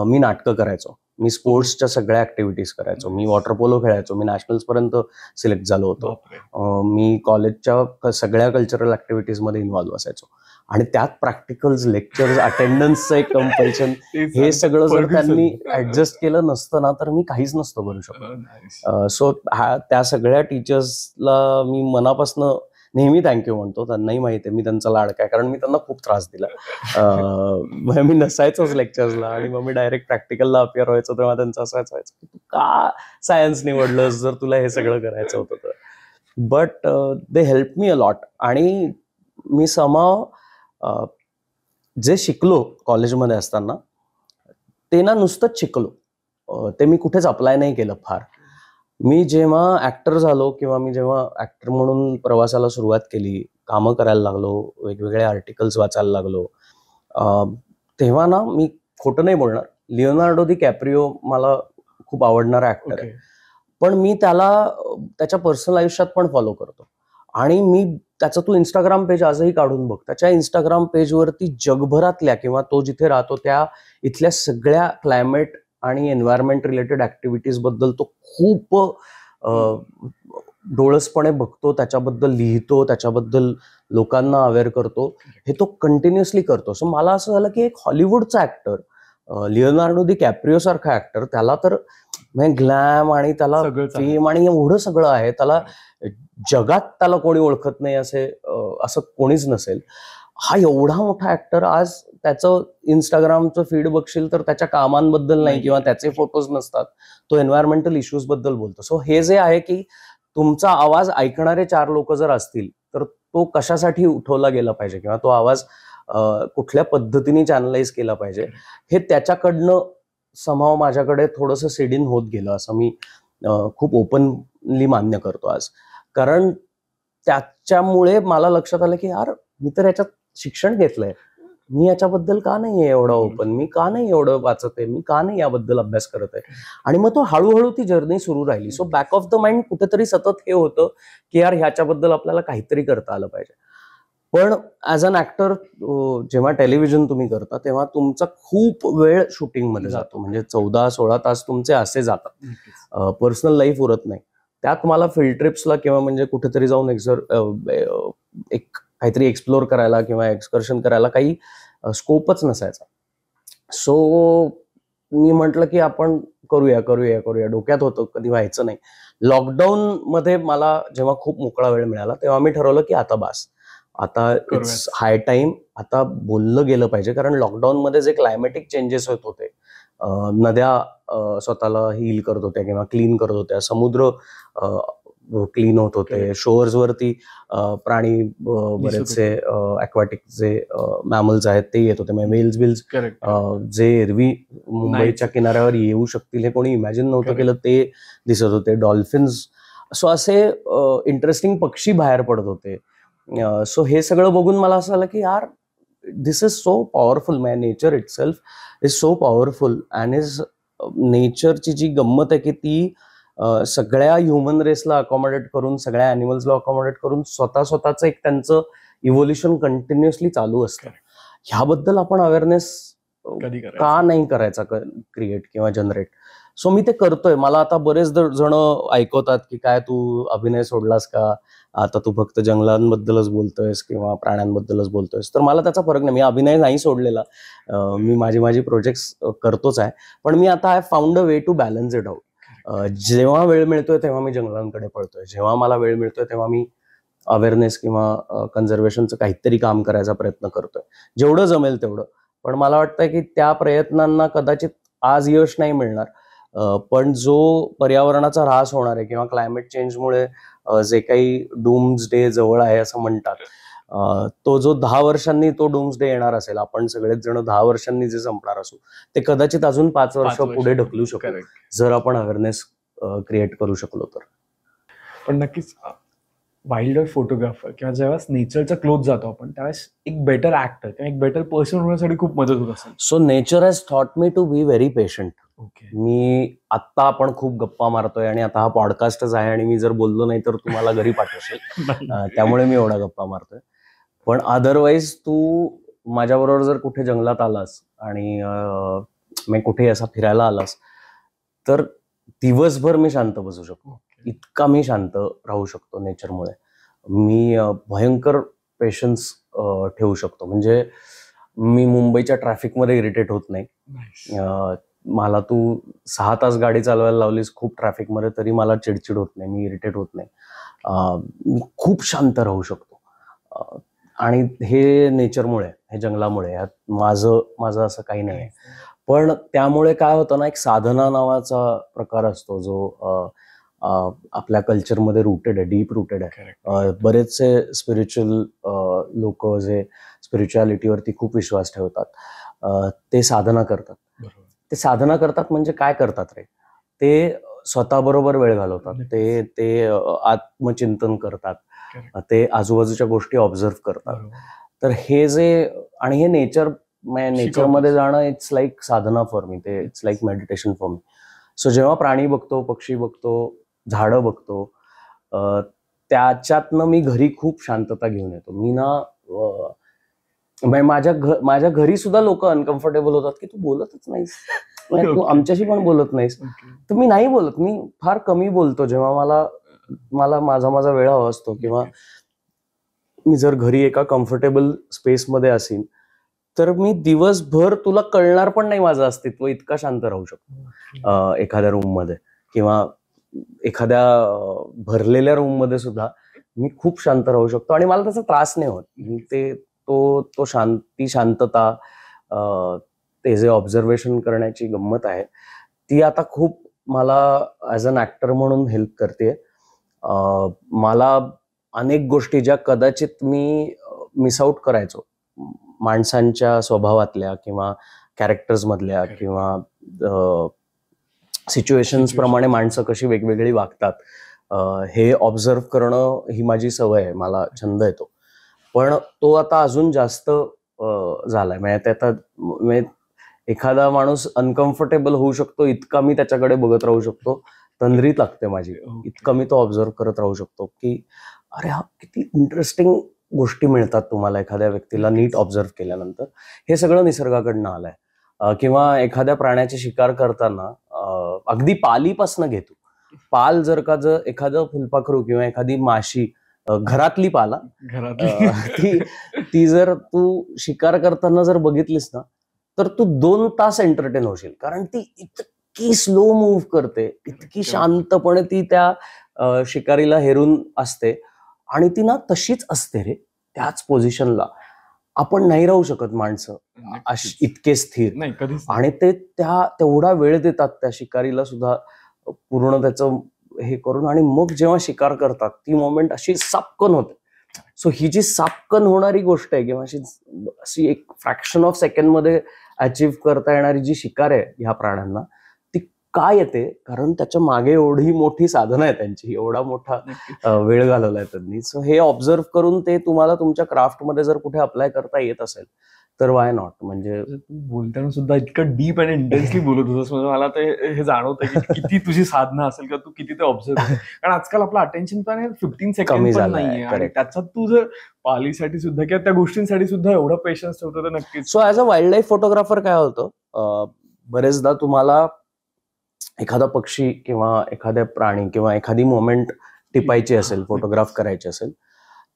मी नाटकं करायचो, मी स्पोर्ट्सच्या सगळ्या ऍक्टिव्हिटीज करायचो, मी वॉटर पोलो खेळायचो, मी नॅशनल्स पर्यंत सिलेक्ट झालो होतो, मी कॉलेजच्या सगळ्या कल्चरल ऍक्टिव्हिटीज मध्ये इन्व्हॉल्व्ह असायचो. आणि त्यात प्रॅक्टिकल्स, लेक्चर्स, अटेंडन्सचं एक कंपल्शन, हे सगळं जर त्यांनी ऍडजस्ट केलं नसतं ना तर मी काहीच नसतो करू शकतो. सो त्या सगळ्या टीचर्सला मी मनापासून नेहमी थँक्यू म्हणतो. त्यांनाही माहिती आहे मी त्यांचा लाडका आहे, कारण मी त्यांना खूप त्रास दिला. मी नसायचोच लेक्चर्सला आणि मग मी डायरेक्ट प्रॅक्टिकलला अपिअर व्हायचो. तेव्हा त्यांचं असं व्हायचं की तू का सायन्स निवडलंस जर तुला हे सगळं करायचं होतं तर. But they help me a lot. आणि मी समाव जे शिकलो कॉलेजमध्ये असताना ते ना नुसतंच शिकलो, ते मी कुठेच अप्लाय नाही केलं फार. मी जेव्हा ऍक्टर झालो किंवा मी जेव्हा ऍक्टर म्हणून प्रवासाला सुरुवात केली, कामं करायला लागलो, वेगवेगळे आर्टिकल्स वाचायला लागलो, तेव्हा ना मी खोटं नाही बोलणार, लिओनार्डो दी कॅप्रिओ मला खूप आवडणारा ऍक्टर आहे. पण मी त्याला त्याच्या पर्सनल आयुष्यात पण फॉलो करतो. आणि मी त्याचं तू इंस्टाग्राम पेज आजही काढून बघ, त्याच्या इंस्टाग्राम पेजवरती जगभरातल्या किंवा तो जिथे राहतो त्या इथल्या सगळ्या क्लायमेट आणि एन्व्हायरमेंट रिलेटेड ऍक्टिव्हिटीज बद्दल तो खूप डोळसपणे बघतो, त्याच्याबद्दल लिहितो, त्याच्याबद्दल लोकांना अवेअर करतो. हे तो कंटिन्युअसली करतो. सो मला असं झालं की एक हॉलिवूडचा ऍक्टर, लिओनार्डो दी कॅप्रिओ सारखा ऍक्टर, त्याला तर ग्लॅम आणि त्याला फेम आणि एवढं सगळं आहे, त्याला जगात त्याला कोणी ओळखत नाही असं कोणीच नसेल. हा एवढा मोठा ऍक्टर आज त्याचं इंस्टाग्रामचं फीड बघशील तर त्याच्या कामांबद्दल नाही किंवा त्याचे फोटोज नसतात, तो एन्व्हायरमेंटल इश्यूज बद्दल बोलतो. सो हे जे आहे की तुमचा आवाज ऐकणारे 4 लोक जर असतील तर तो कशासाठी उठवला गेला पाहिजे किंवा तो आवाज कुठल्या पद्धतीने चॅनलाइज केला पाहिजे हे त्याच्याकडनं समाव माझ्याकडे थोडंसं सेडिन होत गेलं असं मी खूप ओपनली मान्य करतो आज. कारण त्याच्यामुळे मला लक्षात आलं की यार मी तर याच्यात शिक्षण घेतलंय, मी याच्याबद्दल का नाही आहे एवढं ओपन, मी का नाही एवढं वाचत आहे, मी का नाही याबद्दल अभ्यास करत आहे. आणि मग तो हळूहळू ती जर्नी सुरू राहिली. So back of the mind कुठेतरी सतत हे होतं की यार ह्याच्याबद्दल आपल्याला काहीतरी करता आलं पाहिजे. पण ॲज अन ऍक्टर जेव्हा टेलिव्हिजन तुम्ही करता तेव्हा तुमचा खूप वेळ शूटिंगमध्ये जातो. म्हणजे 14-16 तास तुमचे असे जातात, पर्सनल लाईफ उरत नाही. त्यात मला फील्ड ट्रिप्सला किंवा म्हणजे कुठेतरी जाऊन एक काहीतरी एक्सप्लोर करायला किंवा एक्सकर्शन करायला काही स्कोपच नसायचा. सो मी म्हटलं की आपण करूया करूया करूया, डोक्यात होतं, कधी व्हायचं नाही. लॉकडाऊन मध्ये मला जेव्हा खूप मोकळा वेळ मिळाला तेव्हा मी ठरवलं की आता बास, आता इट्स हाय टाइम, आता बोललं गेलं पाहिजे. कारण लॉकडाऊन मध्ये जे क्लायमॅटिक चेंजेस होत होते, नद्या स्वतःला हील करत होत्या किंवा क्लीन करत होत्या, समुद्र क्लीन होत होते, शोअर्स वरती प्राणी बरेचसे अक्वाटिक जे मॅमल्स आहेत ते येत होते. वेल्स बिल्स जे एरवी मुंबईच्या किनाऱ्यावर येऊ शकतील हे कोणी इमॅजिन नव्हतं केलं, ते दिसत होते. डॉल्फिन्स, सो असे इंटरेस्टिंग पक्षी बाहेर पडत होते. सो हे सगळं बघून मला असं आलं की यार this is so powerful. My nature itself is so powerful and is नेचरची जी गंमत आहे की ती सगळ्या ह्युमन रेसला अकॉमोडेट करून, सगळ्या अॅनिमल्सला अकॉमोडेट करून स्वतःचं एक त्यांचं इव्होल्युशन कंटिन्युअसली चालू असतं. ह्याबद्दल आपण अवेअरनेस का नाही करायचा क्रिएट किंवा जनरेट. सो मी ते करतोय. मला आता बरेच जण ऐकवतात की काय तू अभिनय सोडलास का, आता तू फक्त जंगलांबद्दलच बोलतोयस किंवा प्राण्यांबद्दलच बोलतोयस. तर मला त्याचा फरक नाही, मी अभिनय नाही सोडलेला, मी माझी प्रोजेक्ट्स करतोच आहे. पण मी आता I found a way to balance it out. जेव्हा वेळ मिळतोय तेव्हा मी जंगलांकडे पळतोय, जेव्हा मला वेळ मिळतोय तेव्हा मी अवेअरनेस किंवा कन्झर्वेशनचं काहीतरी काम करायचा प्रयत्न करतोय, जेवढं जमेल तेवढं. पण मला वाटतंय की त्या प्रयत्नांना कदाचित आज यश नाही मिळणार, पण जो पर्यावरणाचा ऱ्हास होणार आहे किंवा क्लायमेट चेंजमुळे जे काही डूम्स डे जवळ आहे असं म्हणतात, तो जो 10 वर्षांनी तो डूम्स डे येणार असेल, आपण सगळेच जण 10 वर्षांनी जे संपणार असू ते कदाचित अजून 5 वर्ष पुढे ढकलू शकू जर आपण अवेअरनेस क्रिएट करू शकलो तर. पण नक्कीच वाईल्ड लाईफ फोटोग्राफर किंवा जेव्हा नेचरच्या क्लोज जातो आपण त्यावेळेस एक बेटर ऍक्टर किंवा एक बेटर पर्सन होण्यासाठी खूप मदत होत असेल. So nature has taught me to be very patient. मी आत्ता आपण खूप गप्पा मारतोय आणि आता हा पॉडकास्टच आहे आणि मी जर बोललो नाही तर तुम्हाला घरी पाठवशील, त्यामुळे मी एवढा गप्पा मारतोय. पण अदरवाईज तू माझ्याबरोबर जर कुठे जंगलात आलास आणि मी कुठे असा फिरायला आलास तर दिवसभर मी शांत बसू शकतो. इतका मी शांत राहू शकतो नेचरमुळे. मी भयंकर पेशन्स ठेवू शकतो. म्हणजे मी मुंबईच्या ट्रॅफिकमध्ये इरिटेट होत नाही. मला तू 6 तास गाडी चालवायला लावलीस खूप ट्रॅफिकमध्ये तरी मला चिडचिड होत नाही, मी इरिटेट होत नाही. मी खूप शांत राहू शकतो. आणि हे नेचरमुळे, हे जंगलामुळे, माझं असं काही नाही. पण त्यामुळे काय होतं ना, एक साधना नावाचा प्रकार असतो जो आपल्या कल्चरमध्ये रूटेड आहे, डीप रूटेड आहे. बरेचसे स्पिरिच्युअल लोक जे स्पिरिच्युअलिटीवरती खूप विश्वास ठेवतात ते साधना करतात. ते साधना करतात म्हणजे काय करतात रे, ते स्वतःबरोबर वेळ घालवतात, ते आत्मचिंतन करतात, ते आजूबाजूच्या गोष्टी ऑब्झर्व करतात. तर हे जे आणि हे नेचरमध्ये जाणं it's like sadhana for me, ते it's like meditation for me. So जेव्हा प्राणी बघतो, पक्षी बघतो, झाडं बघतो, त्याच्यातनं मी घरी खूप शांतता घेऊन येतो. मी ना माझ्या घरी सुद्धा लोक अनकम्फर्टेबल होतात की तू बोलतच नाहीस, तू आमच्याशी पण बोलत नाहीस. तर मी नाही बोलत, मी फार कमी बोलतो जेव्हा मला माझा वेळ हवा असतो. किंवा मी जर घरी एका कम्फर्टेबल स्पेसमध्ये असेल तर मी दिवसभर तुला कळणार पण नाही माझं अस्तित्व, इतका शांत राहू शकतो एखाद्या रूममध्ये. किंवा एखाद्या भरलेल्या रूममध्ये सुद्धा मी खूप शांत राहू शकतो आणि मला त्याचा त्रास नाही होत. ती शांतता, ते जे ऑब्झर्वेशन करण्याची गंमत आहे ती आता खूप मला ॲज अन ऍक्टर म्हणून हेल्प करते. मला अनेक गोष्टी ज्या कदाचित मी मिस आउट करायचो माणसांच्या स्वभावातल्या किंवा कॅरेक्टर्स मधल्या किंवा सिच्युएशन्स प्रमाणे माणसं कशी वेगवेगळी वागतात हे ऑब्झर्व करणं ही माझी सवय आहे, मला छंद आहे तो. पण तो आता अजून जास्त झालाय. म्हणजे ते आता एखादा माणूस अनकम्फर्टेबल होऊ शकतो इतका मी त्याच्याकडे बघत राहू शकतो, तंद्रीत लागते माझी, इतकं मी तो ऑब्झर्व करत राहू शकतो की अरे हा किती इंटरेस्टिंग गोष्टी मिळतात तुम्हाला एखाद्या व्यक्तीला नीट ऑब्झर्व केल्यानंतर. हे सगळं निसर्गाकडनं आलंय. किंवा एखाद्या प्राण्याची शिकार करताना अगदी पालीपासनं घेतो. पाल जर एखादं फुलपाखरू किंवा एखादी माशी घरातली पाला ती जर तू शिकार करताना जर बघितलीस ना तर तू 2 तास एंटरटेन होशील, कारण ती इतकी स्लो मूव्ह करते, इतकी शांतपणे ती त्या शिकारीला हेरून असते आणि ती ना तशीच असते रे त्याच पोझिशनला. आपण नाही राहू शकत माणसं इतके स्थिर नाही कधीच. आणि ते तेवढा वेळ देतात त्या शिकारीला सुद्धा पूर्ण त्याचं हे करून, आणि मग जेव्हा शिकार करतात ती मोमेंट अशी सापकन होते. सो ही जी सापकन होणारी गोष्ट आहे किंवा अशी एक फ्रॅक्शन ऑफ सेकंड मध्ये अचीव्ह करता येणारी जी शिकार आहे ह्या प्राण्यांना, ती काय येते कारण त्याच्या मागे एवढी मोठी साधनं आहे त्यांची, एवढा मोठा वेळ घालवलाय त्यांनी. सो हे ऑब्झर्व करून ते तुम्हाला तुमच्या क्राफ्टमध्ये जर कुठे अप्लाय करता येत असेल तर वाय नॉट. म्हणजे तू बोलताना सुद्धा इतकं डीप आणि इंटेन्सली बोलत होतस, म्हणजे मला ते हे जाणवतं की किती तुझी साधना असेल किंवा तू किती ते ऑब्झर्व करतो. कारण आजकाल आपलं अटेन्शन पण 15 सेकंड पण नाहीये आणि त्याच्यात तू जर पालीसाठी सुद्धा किंवा त्या गोष्टींसाठी सुद्धा एवढा पेशन्स ठेवतो तर नक्कीच. So as a wild life photographer काय होतं, बरेचदा तुम्हाला एखादा पक्षी किंवा एखाद्या प्राणी किंवा एखादी मोमेंट टिपायची असेल, फोटोग्राफ करायची असेल,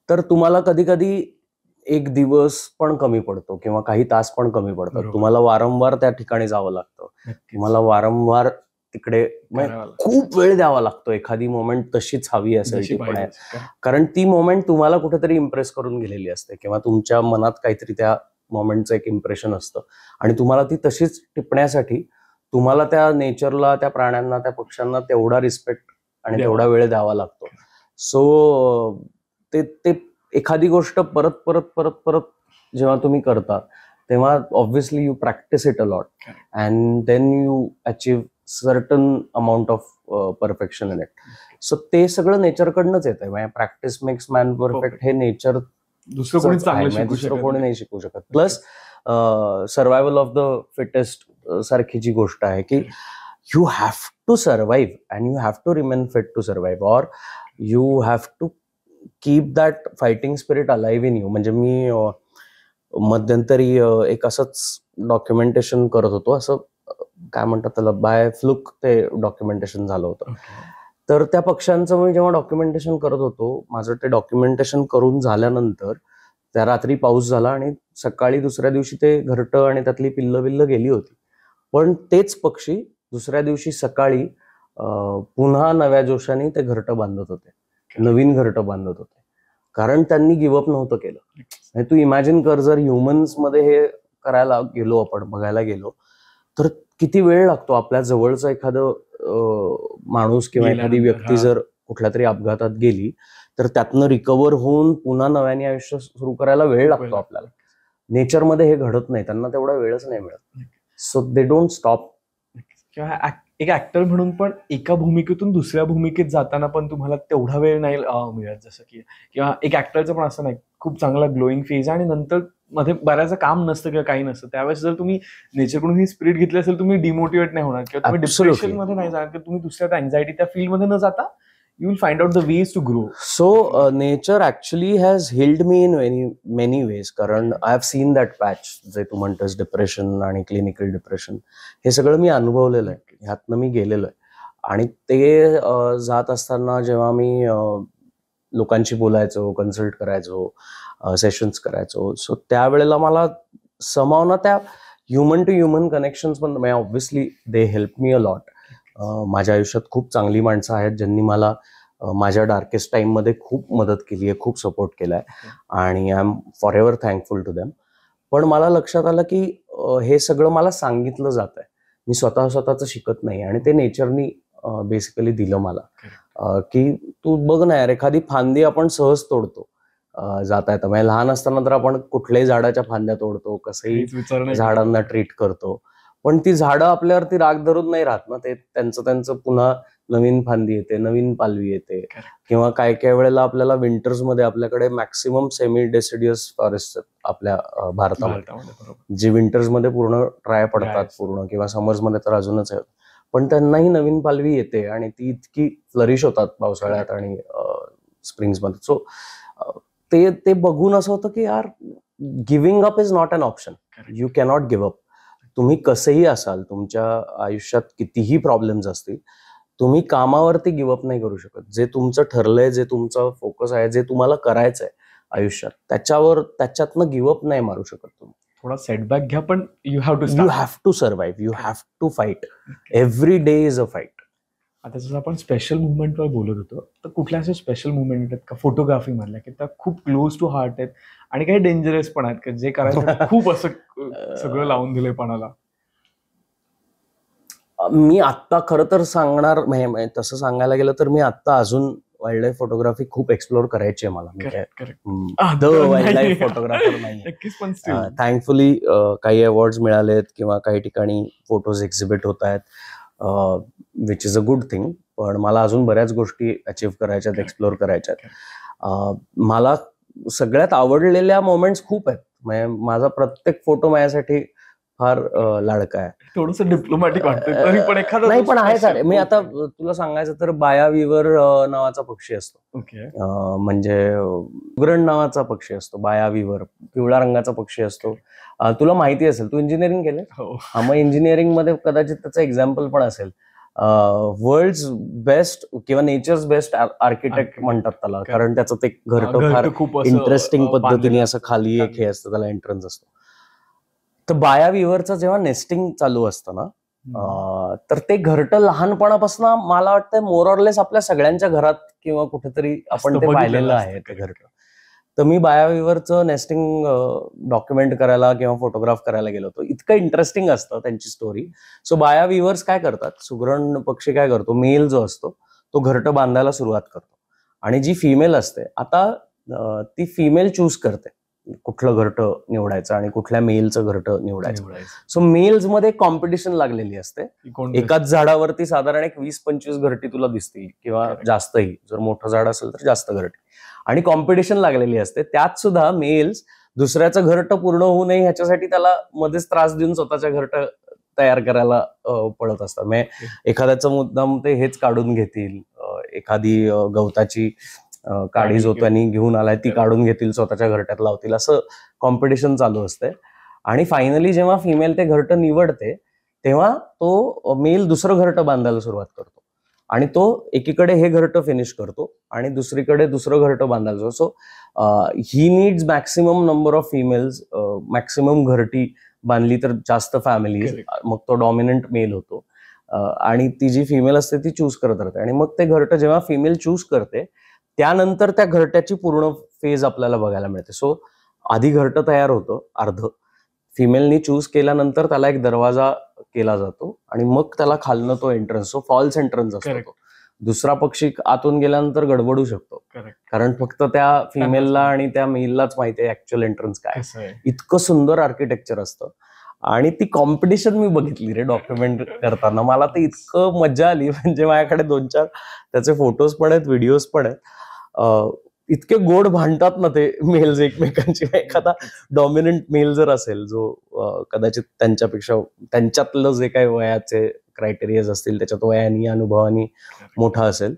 तर तुम्हाला कधी कधी एक दिवस पण कमी पडतो किंवा काही तास पण कमी पडतात. तुम्हाला वारंवार त्या ठिकाणी जावं लागतं, तुम्हाला वारंवार तिकडे खूप वेळ द्यावा लागतो एखादी मोमेंट तशीच हवी असेल ती पण, कारण ती मोमेंट तुम्हाला कुठेतरी इम्प्रेस करून गेलेली असते किंवा तुमच्या मनात काहीतरी त्या मोमेंटचं एक इम्प्रेशन असतं आणि तुम्हाला ती तशीच टिपण्यासाठी तुम्हाला त्या नेचरला, त्या प्राण्यांना, त्या पक्ष्यांना तेवढा रिस्पेक्ट आणि तेवढा वेळ द्यावा लागतो. सो ते एखादी गोष्ट परत परत परत परत जेव्हा तुम्ही करता तेव्हा obviously you practice it a lot and then you achieve certain amount of perfection in it. So ते सगळं नेचरकडनंच येत आहे. प्रॅक्टिस मेक्स मॅन परफेक्ट हे नेचर दुसरं कोणी नाही शिकू शकत. Plus survival of the fittest सारखी जी गोष्ट आहे की you have to survive and you have to remain fit to survive, or you have to keep that fighting spirit alive in you. म्हणजे मी मध्यंतरी एक असंच डॉक्युमेंटेशन करत होतो, असं काय म्हणतात त्याला, बाय फ्लुक ते डॉक्युमेंटेशन झालं होतं. तर त्या पक्ष्यांचं मी जेव्हा डॉक्युमेंटेशन करत होतो, माझं ते डॉक्युमेंटेशन करून झाल्यानंतर त्या रात्री पाऊस झाला आणि सकाळी दुसऱ्या दिवशी ते घरटं आणि त्यातली पिल्लं गेली होती. पण तेच पक्षी दुसऱ्या दिवशी सकाळी पुन्हा नव्या जोशाने ते घरटं बांधत होते, नवीन घरटं बांधत होते, कारण त्यांनी गिव्हअप नव्हतं केलं. तू इमॅजिन कर, जर ह्युमन्स मध्ये हे करायला गेलो, आपण बघायला गेलो तर किती वेळ लागतो. आपल्या जवळचं एखादं माणूस किंवा एखादी व्यक्ती जर कुठल्या तरी अपघातात गेली तर त्यातनं रिकव्हर होऊन पुन्हा नव्याने आयुष्य सुरू करायला वेळ लागतो आपल्याला. नेचरमध्ये हे घडत नाही, त्यांना तेवढा वेळच नाही मिळत. So they don't stop. किंवा एक ऍक्टर म्हणून पण एका भूमिकेतून दुसऱ्या भूमिकेत जाताना पण तुम्हाला तेवढा वेळ नाही मिळत, जसं की किंवा एक ऍक्टरचं पण असं नाही खूप चांगला ग्लोईंग फेज आणि नंतर मध्ये बऱ्याच काम नसतं किंवा काही नसतं, त्यावेळेस जर तुम्ही नेचरकडून ही स्पिरिट घेतली असेल तुम्ही डिमोटिवेट नाही होणार किंवा तुम्ही डिप्रेशन मध्ये नाही जाणार किंवा तुम्ही दुसऱ्या अँझायटी त्या फील्डमध्ये न जाता you will find out the ways to grow. So nature actually has healed me in many ways, कारण I have seen that patch जे तू म्हणतोस, डिप्रेशन आणि क्लिनिकल डिप्रेशन, हे सगळं मी अनुभवलेलं आहे, ह्यातनं मी गेलेलो आहे. आणि ते जात असताना जेव्हा मी लोकांशी बोलायचो, कन्सल्ट करायचो, सेशन्स करायचो, सो त्यावेळेला मला समावना त्या ह्युमन टू ह्युमन कनेक्शन्स पण obviously they help me a lot. माझ्या आयुष्यात खूप चांगली माणसं आहेत ज्यांनी मला माझ्या डार्केस्ट टाइममध्ये खूप मदत केली आहे, खूप सपोर्ट केलाय आणि I am forever thankful to them. पण मला लक्षात आलं की हे सगळं मला सांगितलं जात आहे, मी स्वतःच शिकत नाही. आणि ते नेचरनी बेसिकली दिलं मला की तू बघ ना यार, एखादी फांदी आपण सहज तोडतो जाता येतं. म्हणजे लहान असताना तर आपण कुठल्याही झाडाच्या फांद्या तोडतो, कसंही झाडांना ट्रीट करतो, पण ती झाडं आपल्यावरती राग धरून नाही राहत ना, ते त्यांचं पुन्हा नवीन फांदी येते, नवीन पालवी येते. किंवा काही काही वेळेला आपल्याला विंटर्स मध्ये आपल्याकडे मॅक्सिमम सेमी डेसिडियस फॉरेस्ट आपल्या भारतामध्ये, जे विंटर्स मध्ये पूर्ण ड्राय पडतात पूर्ण, किंवा समर्स मध्ये तर अजूनच आहेत. पण त्यांनाही नवीन पालवी येते आणि ती इतकी फ्लरिश होतात पावसाळ्यात आणि स्प्रिंग्स मध्ये. सो ते बघून असं होतं की यार, giving up is not an option. You cannot give up. तुम्ही कसंही असाल, तुमच्या आयुष्यात कितीही प्रॉब्लेम्स असतील, तुम्ही कामावरती गिव्हअप नाही करू शकत. जे तुमचं ठरलंय, जे तुमचं फोकस आहे, जे तुम्हाला करायचंय आयुष्यात, त्याच्यातनं गिव्हअप नाही मारू शकत तुम्ही. थोडा सेटबॅक घ्या, पण you have to survive, you have to fight. Every day is a fight. आता जसं आपण स्पेशल मुवमेंटवर बोलत होतो, तर कुठल्या असे स्पेशल मुवमेंट आहेत का फोटोग्राफी मधल्या, की त्या खूप क्लोज टू हार्ट आहेत आणि काही डेंजरस पण आहेत, का जे करायचं खूप असं सगळं लावून दिलंय पणाला? मी आत्ता खरं तर सांगणार, तसं सांगायला गेलं तर मी आत्ता अजून वाईल्ड लाईफ फोटोग्राफी खूप एक्सप्लोर करायची आहे मला. वाईल्ड लाईफ फोटोग्राफर नाही. थँकफुली काही अवॉर्ड्स मिळालेत किंवा काही ठिकाणी फोटोज एक्झिबिट होत आहेत, which is a good thing. पण मला अजून बऱ्याच गोष्टी अचीव्ह करायच्यात, एक्सप्लोर करायच्यात. मला सगळ्यात आवडलेल्या मोमेंट्स खूप आहेत. म्हणजे माझा प्रत्येक फोटो माझ्यासाठी फार लाडका आहे. थोडस डिप्लोमॅटिक वाटतं पण एखादा नाही, पण आहे सारे. मी आता तुला सांगायचं तर बायाविवर नावाचा पक्षी असतो, म्हणजे सुगरण नावाचा पक्षी असतो, बायाविवर पिवळ्या रंगाचा पक्षी असतो. तुला माहिती असेल, तू इंजिनिअरिंग केले. मग इंजिनिअरिंग मध्ये कदाचित त्याचं एक्झाम्पल पण असेल. वर्ल्ड्स बेस्ट किंवा नेचर्स बेस्ट आर्किटेक्ट म्हणतात त्याला, कारण त्याचं ते घरटं फार इंटरेस्टिंग पद्धतीने असं खाली एक हे असतं, त्याला एंट्रन्स असतो. तर बाया विवरचं जेव्हा नेस्टिंग चालू असतं ना, तर ते घरटं लहानपणापासून मला वाटतं मोर ऑर लेस आपल्या सगळ्यांच्या घरात किंवा कुठेतरी आपण ते पाहिलेलं आहे ते घरटं. तर मी बाया विवरचं नेस्टिंग डॉक्युमेंट करायला किंवा फोटोग्राफ करायला गेलो होतो. इतकं इंटरेस्टिंग असतं त्यांची स्टोरी. सो बाया विवर्स काय करतात, सुगरण पक्षी काय करतो, मेल जो असतो तो घरटं बांधायला सुरुवात करतो आणि जी फिमेल असते, आता ती फिमेल चूज करते कुठलं घरटं निवडायचं आणि कुठल्या मेलचं घरटं निवडायचं. सो मेल्स मध्ये कॉम्पिटिशन लागलेली असते. एकाच झाडावरती साधारण एक 20-25 घरटी तुला दिसतील किंवा जास्तही, जर मोठं झाड असेल तर जास्त घरटी, आणि कॉम्पिटिशन लागलेली असते. त्यात सुद्धा मेल्स दुसऱ्याचं घरटं पूर्ण होऊ नये ह्याच्यासाठी त्याला मध्येच त्रास देऊन स्वतःच्या घरटं तयार करायला पडत असतात. म्हणजे एखाद्याचं मुद्दाम ते हेच काढून घेतील, एखादी गवताची काडी जो त्यांनी घेऊन आलाय ती काढून घेतील, स्वतःच्या घरट्यात लावतील, असं कॉम्पिटिशन चालू असते. आणि फायनली जेव्हा फिमेल ते घरटं निवडते तेव्हा तो मेल दुसरं घरटं बांधायला सुरुवात करतो आणि तो एकीकडे हे घरटं फिनिश करतो आणि दुसरीकडे दुसरं घरटं बांधायला सुरुवात. So he needs maximum number of females, maximum घरटी बांधली तर जास्त फॅमिलीज, मग तो डॉमिनंट मेल होतो आणि ती जी फिमेल असते ती चूज करत राहते. आणि मग ते घरटं जेव्हा फिमेल चूज करते त्यानंतर त्या घरट्याची पूर्ण फेज आपल्याला बघायला मिळते. सो आधी घरटं तयार होतं अर्ध, फिमेलनी चूज केल्यानंतर त्याला एक दरवाजा केला जातो आणि मग त्याला खालनं तो एंट्रन्स, सो फॉल्स एंट्रन्स असतो. दुसरा पक्षी आतून गेल्यानंतर गडबडू शकतो, कारण फक्त त्या फिमेलला आणि त्या मेललाच माहिती आहे ऍक्च्युअल एंट्रन्स काय. इतकं सुंदर आर्किटेक्चर असतं आणि ती कॉम्पिटिशन मी बघितली रे डॉक्युमेंट करताना. मला ते इतकं मजा आली, म्हणजे माझ्याकडे 2-4 त्याचे फोटोज पण आहेत, व्हिडिओज पण आहेत. इतके गोड भांडतात ना ते मेल्स एकमेकांची. एखादा डॉमिनंट मेल जर असेल जो कदाचित त्यांच्यापेक्षा, त्यांच्यातलं जे काही वयाचे क्रायटेरियाज असतील त्याच्यात वयानी अनुभवानी मोठा असेल,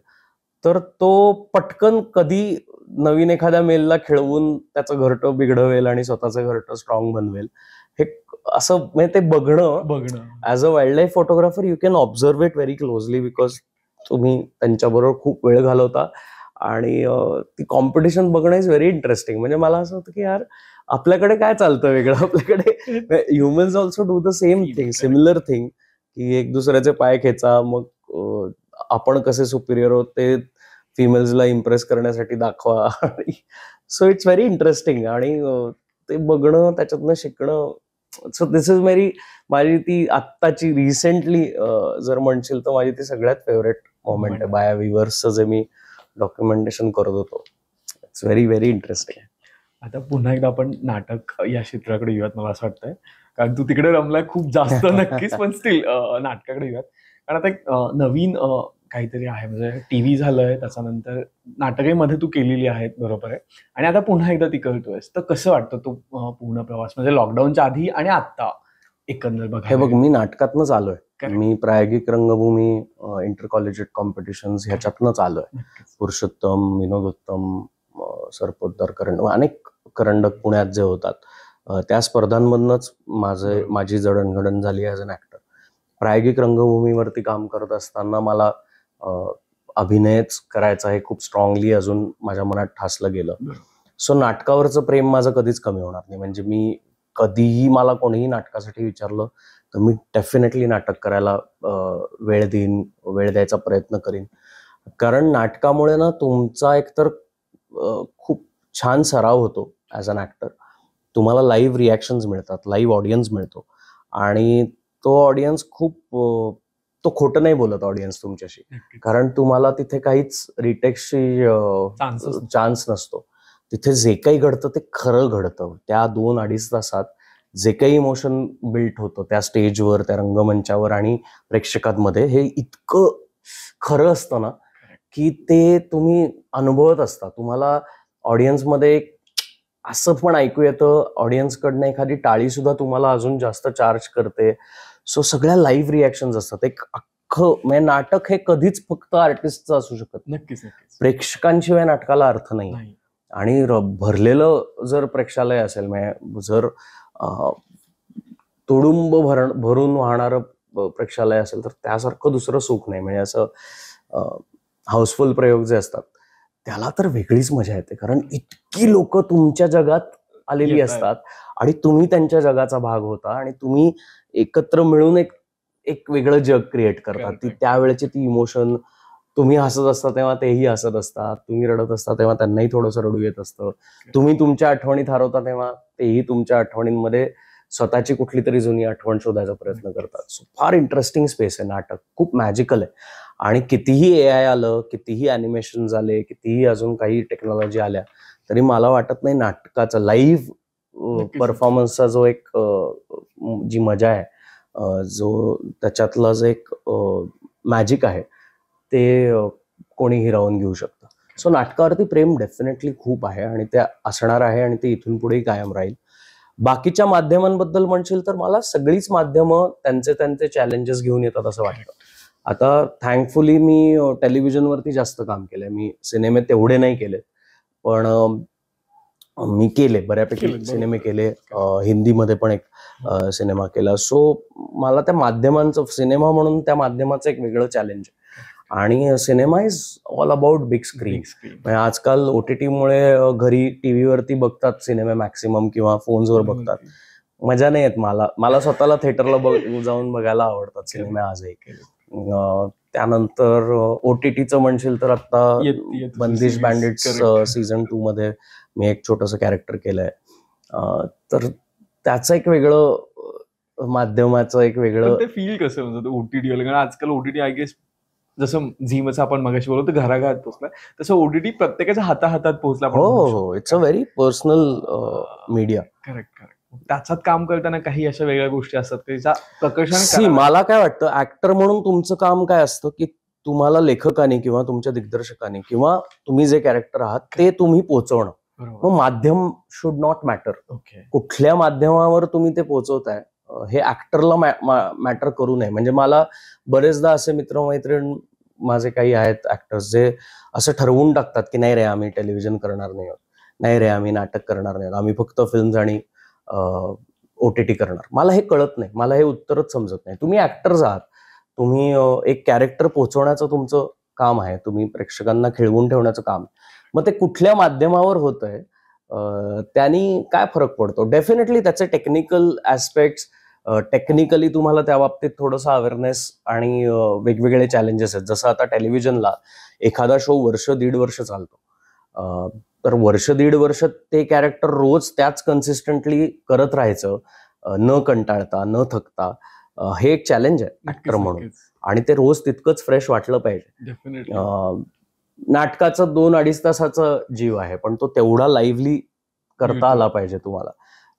तर तो पटकन कधी नवीन एखाद्या मेलला खेळवून त्याचं घरटं बिघडवेल आणि स्वतःचं घरटं स्ट्रॉंग बनवेल, हे असं म्हणजे ते बघणं as a wild life photographer you can observe it very closely, because तुम्ही त्यांच्याबरोबर खूप वेळ घालवता आणि ती कॉम्पिटिशन बघणं इज व्हेरी इंटरेस्टिंग. म्हणजे मला असं होतं की यार, आपल्याकडे काय चालतं वेगळं, आपल्याकडे humans also do the same thing, similar thing, की एक दुसऱ्याचे पाय खेचा, मग आपण कसे सुपिरियर आहोत ते फिमेल्सला इम्प्रेस करण्यासाठी दाखवा. सो इट्स व्हेरी इंटरेस्टिंग आणि ते बघणं, त्याच्यातनं शिकणं. सो दिस इज माझी ती आत्ताची रिसेंटली जर म्हणशील तर माझी ती सगळ्यात फेवरेट मोमेंट आहे, बाया विवर्सचं जे मी डॉक्युमेंटेशन करत होतो. It's very very interesting. आता पुन्हा एकदा आपण नाटक या क्षेत्राकडे येऊयात. मला असं वाटतंय कारण तू तिकडे रमलाय खूप जास्त नक्कीच, पण स्टील नाटकाकडे येऊयात. कारण आता एक नवीन काहीतरी आहे, म्हणजे टीव्ही झालंय, त्याच्यानंतर नाटकही मध्ये तू केलेली आहेत, बरोबर आहे, आणि आता पुन्हा एकदा ती करतोयस. तर कसं वाटतं तो पूर्ण प्रवास, म्हणजे लॉकडाऊनच्या आधी आणि आता एकंदर बघा. हे बघ, मी नाटकातनंच आलोय. Correct. मी प्रायोगिक रंगभूमी, इंटर कॉलेजिएट कॉम्पिटिशन्स ह्याच्यातनंच आलोय. नक्कीच. पुरुषोत्तम, विनोदोत्तम, सरपोतदार, अनेक करंडक पुण्यात जे होतात, त्या स्पर्धांमधनच माझी जडणघडण झाली ॲज अन ॲक्टर. प्रायोगिक रंगभूमीवरती काम करत असताना मला अभिनयच करायचा हे खूप स्ट्रॉंगली अजून माझ्या मनात ठासलं गेलं. सो नाटकावरचं प्रेम माझं कधीच कमी होणार नाही. म्हणजे मी कधीही, मला कोणीही नाटकासाठी विचारलं तर मी डेफिनेटली नाटक करायला वेळ देईन, वेळ द्यायचा प्रयत्न करीन. कारण नाटकामुळे ना तुमचा एकतर खूप छान सराव होतो ॲज अन ॲक्टर. तुम्हाला लाईव्ह रिॲक्शन्स मिळतात, लाईव्ह ऑडियन्स मिळतो, आणि तो ऑडियन्स तो खोटं नाही बोलत ऑडियन्स तुमच्याशी, कारण तुम्हाला तिथे काहीच रिटेक्सची चान्स नसतो. तिथे जे काही घडतं ते खरं घडतं. त्या 2-2.5 तासात जे काही इमोशन बिल्ट होतं त्या स्टेजवर, त्या रंगमंचावर आणि प्रेक्षकांमध्ये, हे इतकं खरं असतं ना की ते तुम्ही अनुभवत असता. तुम्हाला ऑडियन्समध्ये असं पण ऐकू येतं, ऑडियन्सकडनं एखादी टाळी सुद्धा तुम्हाला अजून जास्त चार्ज करते. सो सगळ्या लाईव्ह रिॲक्शन्स असतात. एक अख्खं म्हणजे नाटक हे कधीच फक्त आर्टिस्टचं असू शकत. नक्कीच. प्रेक्षकांशिवाय नाटकाला अर्थ नाही. आणि भरलेलं जर प्रेक्षालय असेल, म्हणजे जर तुडुंब भरून वाहणारं प्रेक्षालय असेल, तर त्यासारखं दुसरं सुख नाही. म्हणजे असं हाऊसफुल प्रयोग जे असतात त्याला तर वेगळीच मजा येते, कारण इतकी लोक तुमच्या जगात आलेली असतात आणि तुम्ही त्यांच्या जगाचा भाग होता, आणि तुम्ही एकत्र मिळून एक वेगळं जग क्रिएट करतात. ती त्यावेळेची ती इमोशन, तुम्ही हसत असता तेव्हा तेही हसत असतात, तुम्ही रडत असता तेव्हा त्यांनाही थोडंसं रडू येत असतं, तुम्ही तुमच्या आठवणीत हरवता तेव्हा तेही तुमच्या आठवणींमध्ये स्वतःची कुठली तरी जुनी आठवण शोधायचा प्रयत्न करतात. सो फार इंटरेस्टिंग स्पेस आहे नाटक, खूप मॅजिकल आहे. आणि कितीही AI आलं, कितीही ॲनिमेशन झाले, कितीही अजून काही टेक्नॉलॉजी आल्या, तरी मला वाटत नाही नाटकाचा लाईव्ह परफॉर्मन्सचा जो एक जी मजा आहे, जो त्याच्यातला जो एक मॅजिक आहे, ते कोणी हिरावून घेऊ शकतं. सो नाटकावरती प्रेम डेफिनेटली खूप आहे, आणि ते असणार आहे, आणि ते इथून पुढेही कायम राहील. बाकीच्या माध्यमांबद्दल म्हणशील तर मला सगळीच माध्यमं त्यांचे चॅलेंजेस घेऊन येतात असं वाटतं. आता थँकफुली मी टेलिव्हिजनवरती जास्त काम केलंय. मी सिनेमे तेवढे नाही केले, पण मी केले, बऱ्यापैकी सिनेमे केले. हिंदीमध्ये पण एक सिनेमा केला. सो मला त्या माध्यमांचं, सिनेमा म्हणून त्या माध्यमाचं एक वेगळं चॅलेंज आहे. आणि cinema is all about big screen. म्हणजे आजकाल OTT मुळे घरी टीव्हीवरती बघतात सिनेमे मॅक्सिमम, किंवा फोन्सवर बघतात. मजा नाही येत मला स्वतःला थिएटरला जाऊन बघायला आवडतात सिनेमे आजही. त्यानंतर OTTचं म्हणशील तर आता बंदिश बँडिट्स सीझन 2 मध्ये मी एक छोटंसं कॅरेक्टर केलंय. तर त्याचं एक वेगळं, माध्यमाचं एक वेगळं फील कसं म्हणजे OTT वाला. कारण आजकाल OTT आय गेस जसं झीमचं आपण मगाशी बोललो, तर घराघरात पोहोचलाय, तसं OTT प्रत्येकाच्या हातात पोहोचला. हो, it's a very personal media. Correct. त्याच्यात काम करताना काही अशा वेगळ्या गोष्टी असतात त्याचा प्रकर्षण. मला काय वाटतं, ऍक्टर म्हणून तुमचं काम काय असतं की तुम्हाला लेखकाने किंवा तुमच्या दिग्दर्शकाने किंवा तुम्ही जे कॅरेक्टर आहात ते तुम्ही पोहोचवणं. मग माध्यम शुड नॉट मॅटर. कुठल्या माध्यमावर तुम्ही ते पोहोचवताय हे ऍक्टरला मॅटर करू नये. म्हणजे मला बरेचदा असे मित्रमैत्रीण माझे काही आहेत ऍक्टर्स जे असं ठरवून टाकतात की नाही रे आम्ही टेलिव्हिजन करणार नाही आहोत, नाही रे आम्ही नाटक करणार नाही, आम्ही फक्त फिल्म्स आणि OTT करणार. मला हे कळत नाही, मला हे उत्तरच समजत नाही. तुम्ही ऍक्टर्स आहात, तुम्ही एक कॅरेक्टर पोहोचवण्याचं तुमचं काम आहे, तुम्ही प्रेक्षकांना खिळवून ठेवण्याचं काम. मग ते कुठल्या माध्यमावर होतंय त्यांनी काय फरक पडतो. डेफिनेटली त्याचे टेक्निकल ऍस्पेक्ट्स, टेक्निकली तुम्हाला त्या बाबतीत थोडंसं अवेअरनेस आणि वेगवेगळे चॅलेंजेस आहेत. जसं आता टेलिव्हिजनला एखादा शो वर्ष 1.5 वर्ष चालतो, तर वर्ष 1.5 वर्ष ते कॅरेक्टर रोज त्याच कन्सिस्टंटली करत राहायचं, न कंटाळता न थकता, हे एक चॅलेंज आहे ऍक्टर म्हणून. आणि ते रोज तितकंच फ्रेश वाटलं पाहिजे. नाटकाचं 2-2.5 तासाचा जीव आहे, पण तो तेवढा लाईव्हली करता आला पाहिजे तुम्हाला.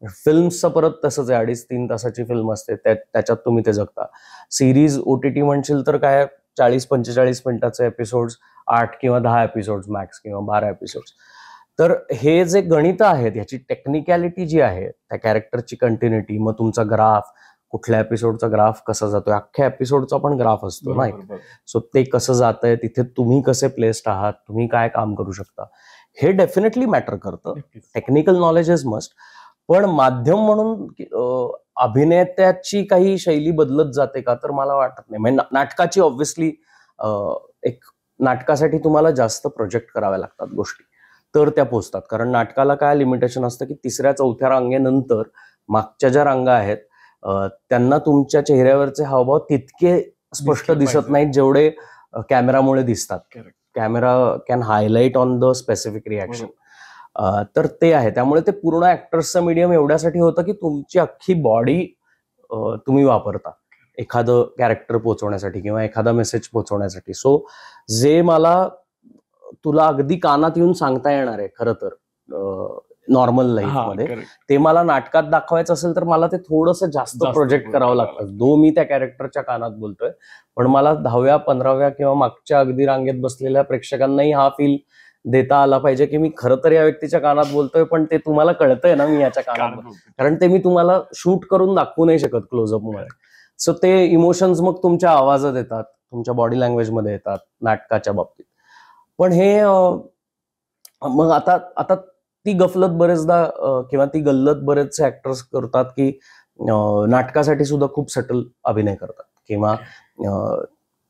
फिल्म्सचं परत तसंच आहे, 2.5-3 तासाची फिल्म असते, त्याच्यात तुम्ही ते जगता. सिरीज OTT म्हणशील तर काय 40-45 मिनिटाचे एपिसोड्स, 8 किंवा 10 एपिसोड्स मॅक्स किंवा 12 एपिसोड्स. तर हे जे गणित आहेत, ह्याची टेक्निकॅलिटी जी आहे, त्या कॅरेक्टरची कंटिन्युटी, मग तुमचा ग्राफ, कुठल्या एपिसोडचा ग्राफ कसा जातोय, अख्ख्या एपिसोडचा पण ग्राफ असतो ना एक. सो ते कसं जातंय, तिथे तुम्ही कसे प्लेस्ड आहात, तुम्ही काय काम करू शकता, हे डेफिनेटली मॅटर करतं. Technical knowledge is must. पण माध्यम म्हणून अभिनेत्याची काही शैली बदलत जाते का, तर मला वाटत नाही. म्हणजे नाटकाची ऑब्व्हियसली एक नाटकासाठी तुम्हाला जास्त प्रोजेक्ट कराव्या लागतात गोष्टी, तर त्या पोचतात. कारण नाटकाला काय लिमिटेशन असतं की 3ऱ्या-4थ्या रांगेनंतर मागच्या ज्या रांगा आहेत त्यांना तुमच्या चेहऱ्यावरचे हावभाव तितके स्पष्ट दिसत नाहीत जेवढे कॅमेरामुळे दिसतात. Camera can highlight on the specific reaction. तर ते आहे. त्यामुळे ते पूर्ण ऍक्टर्सचं मीडियम एवढ्यासाठी होतं की तुमची अख्खी बॉडी तुम्ही वापरता एखादं कॅरेक्टर पोहोचवण्यासाठी किंवा एखादा मेसेज पोहोचवण्यासाठी. सो जे मला तुला अगदी कानात येऊन सांगता येणार आहे खरं तर नॉर्मल लाईफमध्ये, ते मला नाटकात दाखवायचं असेल तर मला ते थोडंसं जास्त प्रोजेक्ट करावं लागतं. दो मी त्या कॅरेक्टरच्या कानात बोलतोय, पण मला 10व्या 15व्या किंवा मागच्या अगदी रांगेत बसलेल्या प्रेक्षकांनाही हा फील देता आला पाहिजे की मी खरं तर या व्यक्तीच्या कानात बोलतोय, पण ते तुम्हाला कळतंय ना मी याच्या कानात, कारण ते मी तुम्हाला शूट करून दाखवू नाही शकत क्लोजअपमुळे. सो ते इमोशन्स मग तुमच्या आवाजात येतात, तुमच्या बॉडी लँग्वेजमध्ये येतात नाटकाच्या बाबतीत. पण हे मग आता ती गफलत बरेचदा किंवा ती गल्लत बरेचसे ऍक्टर्स करतात की नाटकासाठी सुद्धा खूप सटल अभिनय करतात किंवा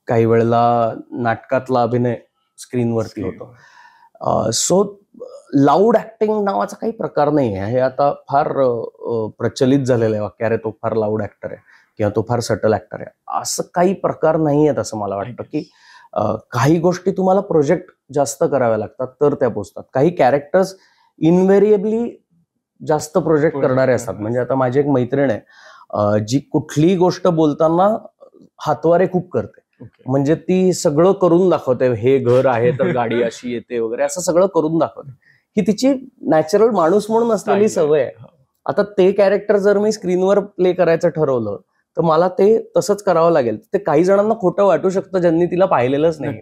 काही वेळेला नाटकातला अभिनय स्क्रीनवरती होतो. सो लाऊड ऍक्टिंग नावाचा काही प्रकार नाही आहे. हे आता फार प्रचलित झालेलं आहे वाक्य, अरे तो फार लाऊड ऍक्टर आहे किंवा तो फार सटल ऍक्टर आहे. असं काही प्रकार नाही आहेत असं मला वाटतं की काही गोष्टी तुम्हाला प्रोजेक्ट जास्त कराव्या लागतात तर त्या पोचतात. काही कॅरेक्टर्स इनव्हेरिएबली जास्त प्रोजेक्ट करणारे असतात. म्हणजे आता माझी एक मैत्रीण आहे जी कुठलीही गोष्ट बोलताना हातवारे खूप करते. म्हणजे ती सगळं करून दाखवते, हे घर आहे तर गाडी अशी येते वगैरे, असं सगळं करून दाखवते. ही तिची नॅचरल माणूस म्हणून असलेली सवय आहे. आता ते कॅरेक्टर जर मी स्क्रीनवर प्ले करायचं ठरवलं तर मला ते तसंच करावं लागेल. ते काही जणांना खोटं वाटू शकतं ज्यांनी तिला पाहिलेलंच नाही.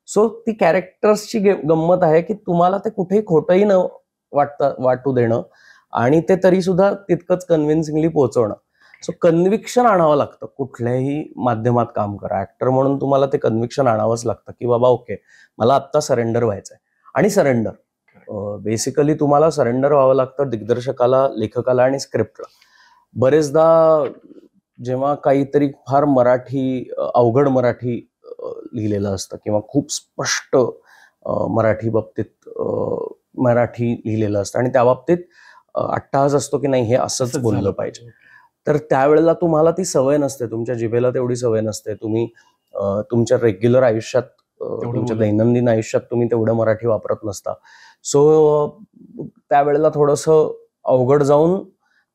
सो ती कॅरेक्टर्सची गंमत आहे की तुम्हाला ते कुठेही खोटंही न वाटू देणं आणि ते तरी सुद्धा तितकंच कन्व्हिन्सिंगली पोहोचवणं. सो कन्व्हिक्शन आणावं लागतं कुठल्याही माध्यमात काम करा. ऍक्टर म्हणून तुम्हाला ते कन्व्हिक्शन आणावंच लागतं की बाबा ओके मला आत्ता सरेंडर व्हायचंय. आणि सरेंडर बेसिकली तुम्हाला सरेंडर व्हावं लागतं दिग्दर्शकाला, लेखकाला आणि स्क्रिप्टला. बरेचदा जेव्हा काहीतरी फार अवघड मराठी लिहिलेलं असतं किंवा खूप स्पष्ट मराठी लिहिलेलं असतं आणि त्या बाबतीत अट्टाहास असतो की नाही हे असंच बोललं पाहिजे, तर त्यावेळेला तुम्हाला ती सवय नसते, तुमच्या जिभेला तेवढी सवय नसते. तुम्ही तुमच्या रेग्युलर आयुष्यात, तुमच्या दैनंदिन आयुष्यात तुम्ही तेवढं मराठी वापरत नसता. सो त्यावेळेला थोडंसं अवघड जाऊन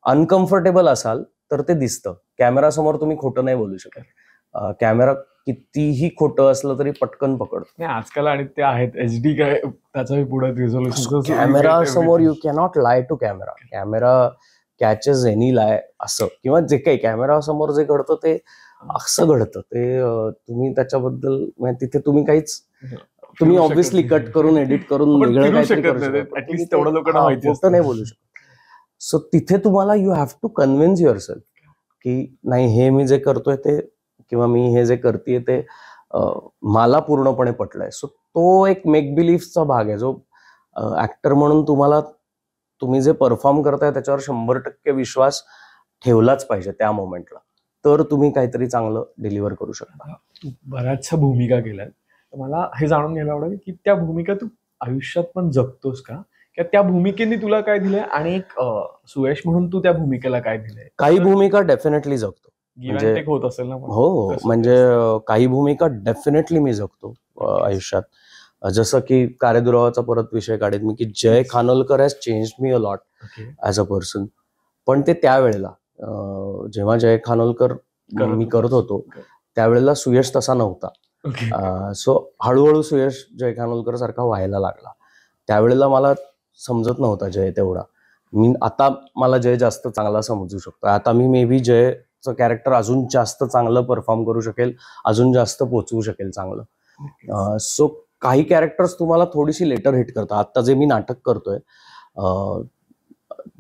अनकम्फर्टेबल असाल तर ते दिसतं. कॅमेरासमोर तुम्ही खोटं नाही बोलू शकत. कॅमेरा कितीही खोटं असलं तरी पटकन पकडतो. आजकाल आणि ते आहेत HD काय त्याचा पुढे रिझोल्युशन. कॅमेरा समोर you cannot lie to camera. Camera catches any lie असं, किंवा जे काही कॅमेरा समोर जे घडतं ते असं घडतं. ते तुम्ही त्याच्याबद्दल तिथे तुम्ही काहीच तुम्ही ऑब्व्हियसली कट करून एडिट करून वेगळं काहीतरी करू शकता, नाही बोलू शकत. सो तिथे तुम्हाला you have to convince yourself की नाही हे मी जे करतोय ते किंवा मी हे जे करतेय ते मला पूर्णपणे पटलंय. सो तो एक मेक बिलीफचा भाग आहे जो ऍक्टर म्हणून तुम्ही जे परफॉर्म करताय त्याच्यावर 100% विश्वास ठेवलाच पाहिजे त्या मोमेंटला, तर तुम्ही काहीतरी चांगलं डिलिव्हर करू शकता. बऱ्याचशा भूमिका केल्यात, मला हे जाणून घ्यायला आवडेल की त्या भूमिका तू आयुष्यात पण जगतोस का, किंवा त्या भूमिकेने तुला काय दिलंय आणि एक सुयश म्हणून तू त्या भूमिकेला काय दिलंय? काही भूमिका डेफिनेटली जगतो. म्हणजे होत असेल ना. हो, म्हणजे काही भूमिका डेफिनेटली मी जगतो आयुष्यात. जसं की कार्यदुरावाचा परत विषय काढेन मी की Jay Khanolkar has changed me a lot as a person. पण ते त्यावेळेला जेव्हा जय खानोलकर मी करत होतो त्यावेळेला सुयश तसा नव्हता. सो हळूहळू सुयश जय खानोलकर सारखा व्हायला लागला. त्यावेळेला मला समजत नव्हता जय तेवढा, मी आता मला जय जास्त चांगला समजू शकतो. आता मी मे बी जयचं कॅरेक्टर अजून जास्त चांगलं परफॉर्म करू शकेल, अजून जास्त पोचवू शकेल चांगलं. सो काही कॅरेक्टर्स तुम्हाला थोडीशी लेटर हिट करतात. आता जे मी नाटक करतोय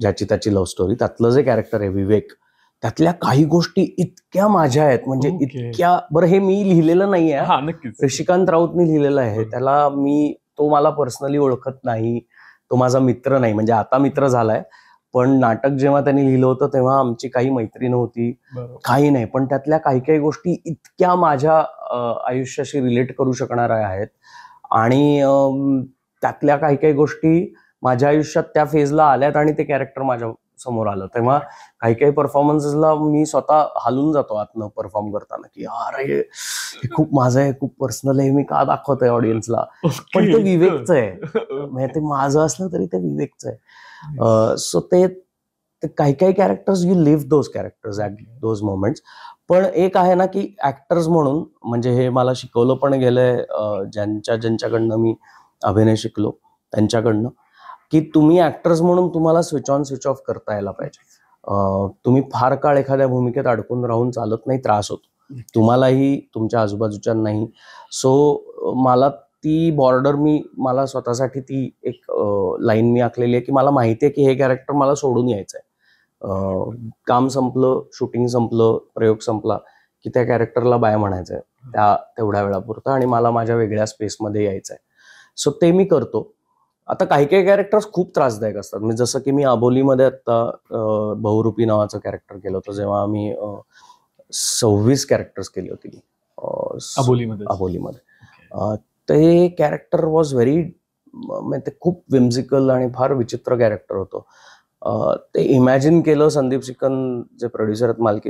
ज्याची त्याची लव्ह स्टोरी, त्यातलं जे कॅरेक्टर आहे विवेक, त्यातल्या काही गोष्टी इतक्या माझ्या आहेत, म्हणजे इतक्या. बरं, हे मी लिहिलेलं नाही आहे, नक्कीच ऋषिकांत राऊतनी लिहिलेलं आहे. त्याला तो मला पर्सनली ओळखत नाही, तो माझा मित्र नाही, म्हणजे आता मित्र झालाय, पण नाटक जेव्हा त्यांनी लिहिलं होतं तेव्हा आमची काही मैत्री नव्हती, काही नाही. पण त्यातल्या काही काही गोष्टी इतक्या माझ्या आयुष्याशी रिलेट करू शकणाऱ्या आहेत, आणि त्यातल्या काही काही गोष्टी माझ्या आयुष्यात त्या फेजला आल्यात आणि ते कॅरेक्टर माझ्या समोर आलं. तेव्हा काही काही परफॉर्मन्सेसला मी स्वतः हलून जातो आतनं परफॉर्म करताना, की अरे हे खूप माझं आहे, खूप पर्सनल आहे, मी का दाखवतोय ऑडियन्सला, पण ते विवेकचं आहे. म्हणजे ते माझं असलं तरी ते विवेकचं आहे. सो ते काही काही characters, you live those characters at those moments. पण एक आहे ना, की ऍक्टर्स म्हणून, म्हणजे हे मला शिकवलं पण गेलंय ज्यांच्याकडनं मी अभिनय शिकलो त्यांच्याकडनं, की तुम्ही ऍक्टर्स म्हणून तुम्हाला स्विच ऑन स्विच ऑफ करता यायला पाहिजे. तुम्ही फार काळ एखाद्या भूमिकेत अडकून राहून चालत नाही, त्रास होतो तुम्हालाही, तुमच्या आजूबाजूच्यांनाही. सो मला ती बॉर्डर, मला स्वतःसाठी ती एक लाईन मी आखलेली आहे, की मला माहिती आहे की हे कॅरेक्टर मला सोडून यायचं आहे. काम संपलं, शूटिंग संपलं, प्रयोग संपला की त्या कॅरेक्टरला बाय म्हणायचं आहे त्या तेवढ्या वेळापुरतं, आणि मला माझ्या वेगळ्या स्पेसमध्ये यायचं आहे. सो ते मी करतो. आता काही काही कॅरेक्टर्स खूप त्रासदायक असतात. म्हणजे जसं की मी अबोलीमध्ये आता बहुरूपी नावाचं कॅरेक्टर केलं होतं, जेव्हा आम्ही 26 कॅरेक्टर्स केली होती अबोलीमध्ये. ते कॅरेक्टर वॉज व्हेरी, ते खूप विम्झिकल आणि फार विचित्र कॅरेक्टर होतं. ते इमॅजिन केलं संदीप सिकन, जे प्रोड्युसर आहेत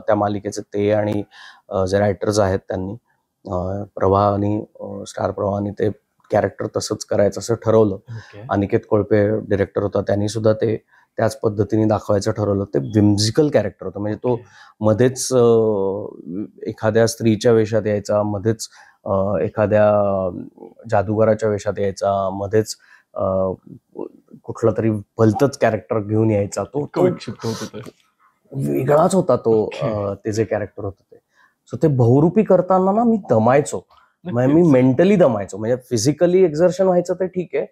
त्या मालिकेचे, ते आणि जे रायटर्स आहेत त्यांनी, प्रवाहानी, स्टार प्रवाहानी, ते कॅरेक्टर तसंच करायचं असं ठरवलं. अनिकेत कोळपे डिरेक्टर होता, त्यांनी सुद्धा ते त्याच पद्धतीने दाखवायचं ठरवलं. ते विम्झिकल कॅरेक्टर होतं, म्हणजे तो मध्येच एखाद्या स्त्रीच्या वेशात यायचा, मध्येच एखाद्या जादूगाराच्या वेशात यायचा, मध्येच कुठलं तरी भलतंच कॅरेक्टर घेऊन यायचा. तो वेगळाच होता तो, ते जे कॅरेक्टर होतं ते. सो ते बहुरूपी करताना ना मी दमायचो, म्हणजे मी मेंटली दमायचो. म्हणजे फिजिकली एक्झर्शन व्हायचं ते ठीक आहे,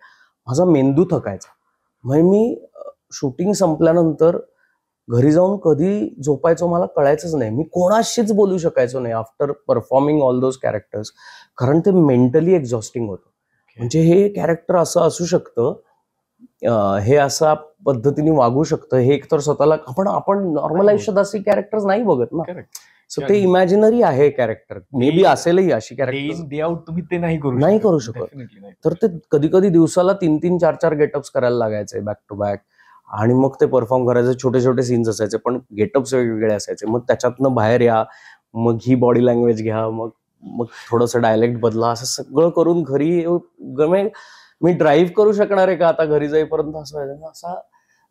माझा मेंदू थकायचा. म्हणजे मी शूटिंग संपल्यानंतर घरी जाऊन कधी झोपायचो मला कळायचंच नाही. मी कोणाशीच बोलू शकायचो नाही after performing all those characters, कारण ते मेंटली एक्झॉस्टिंग होतं. म्हणजे हे कॅरेक्टर असं असू शकतं, हे असा पद्धतीने वागू शकतं, हे एकतर स्वतःला आपण नॉर्मल आयुष्यात अशी कॅरेक्टर्स नाही बघत ना. सो ते इमॅजिनरी आहे कॅरेक्टर, मे बी असेलही अशी कॅरेक्टर, डे आउट तुम्ही ते नाही करू शकत. तर ते कधी कधी दिवसाला 3-3, 4-4 गेटअप्स करायला लागायचे बॅक टू बॅक, आणि मग ते परफॉर्म करायचे. छोटे छोटे सीन्स असायचे, पण गेटअप्स वेगवेगळे असायचे. मग त्याच्यातनं बाहेर या, मग ही बॉडी लँग्वेज घ्या, मग थोडंसं डायलेक्ट बदला, असं सगळं करून घरी मी ड्राईव्ह करू शकणार आहे का आता घरी जाईपर्यंत, असं असा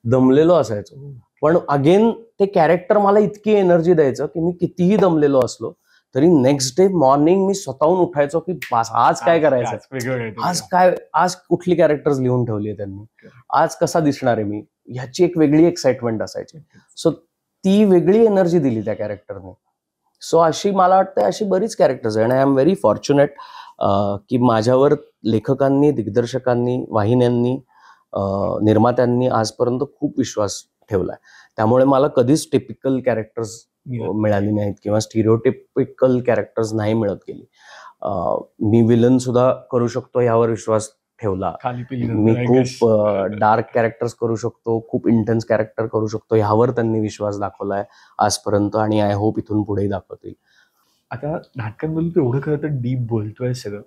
दमलेलो असायचो. पण अगेन ते कॅरेक्टर मला इतकी एनर्जी द्यायचं की मी कितीही दमलेलो असलो तरी नेक्स्ट डे मॉर्निंग मी स्वतःहून उठायचो की आज काय करायचं, आज कुठली कॅरेक्टर्स लिहून ठेवली आहे त्यांनी, आज कसा दिसणार आहे मी, ह्याची एक वेगळी एक्साइटमेंट असायची. सो ती वेगळी एनर्जी दिली त्या कॅरेक्टरने. सो अशी मला वाटतं अशी बरीच कॅरेक्टर्स आहे, आणि आय एम व्हेरी फॉर्च्युनेट की माझ्यावर लेखकांनी, दिग्दर्शकांनी, वाहिन्यांनी, निर्मात्यांनी आजपर्यंत खूप विश्वास ठेवलाय. त्यामुळे मला कधीच टिपिकल कॅरेक्टर्स मिळाली नाहीत किंवा स्टिरिओटिपिकल कॅरेक्टर्स नाही मिळत गेली. मी विलन सुद्धा करू शकतो यावर विश्वास ठेवला. मी खूप डार्क कॅरेक्टर्स करू शकतो, खूप इंटेन्स कॅरेक्टर करू शकतो, ह्यावर त्यांनी विश्वास दाखवलाय आजपर्यंत, आणि आय होप इथून पुढेही दाखवतील. आता नाटकांबद्दल तू एवढं खरं तर डीप बोलतोय सगळं,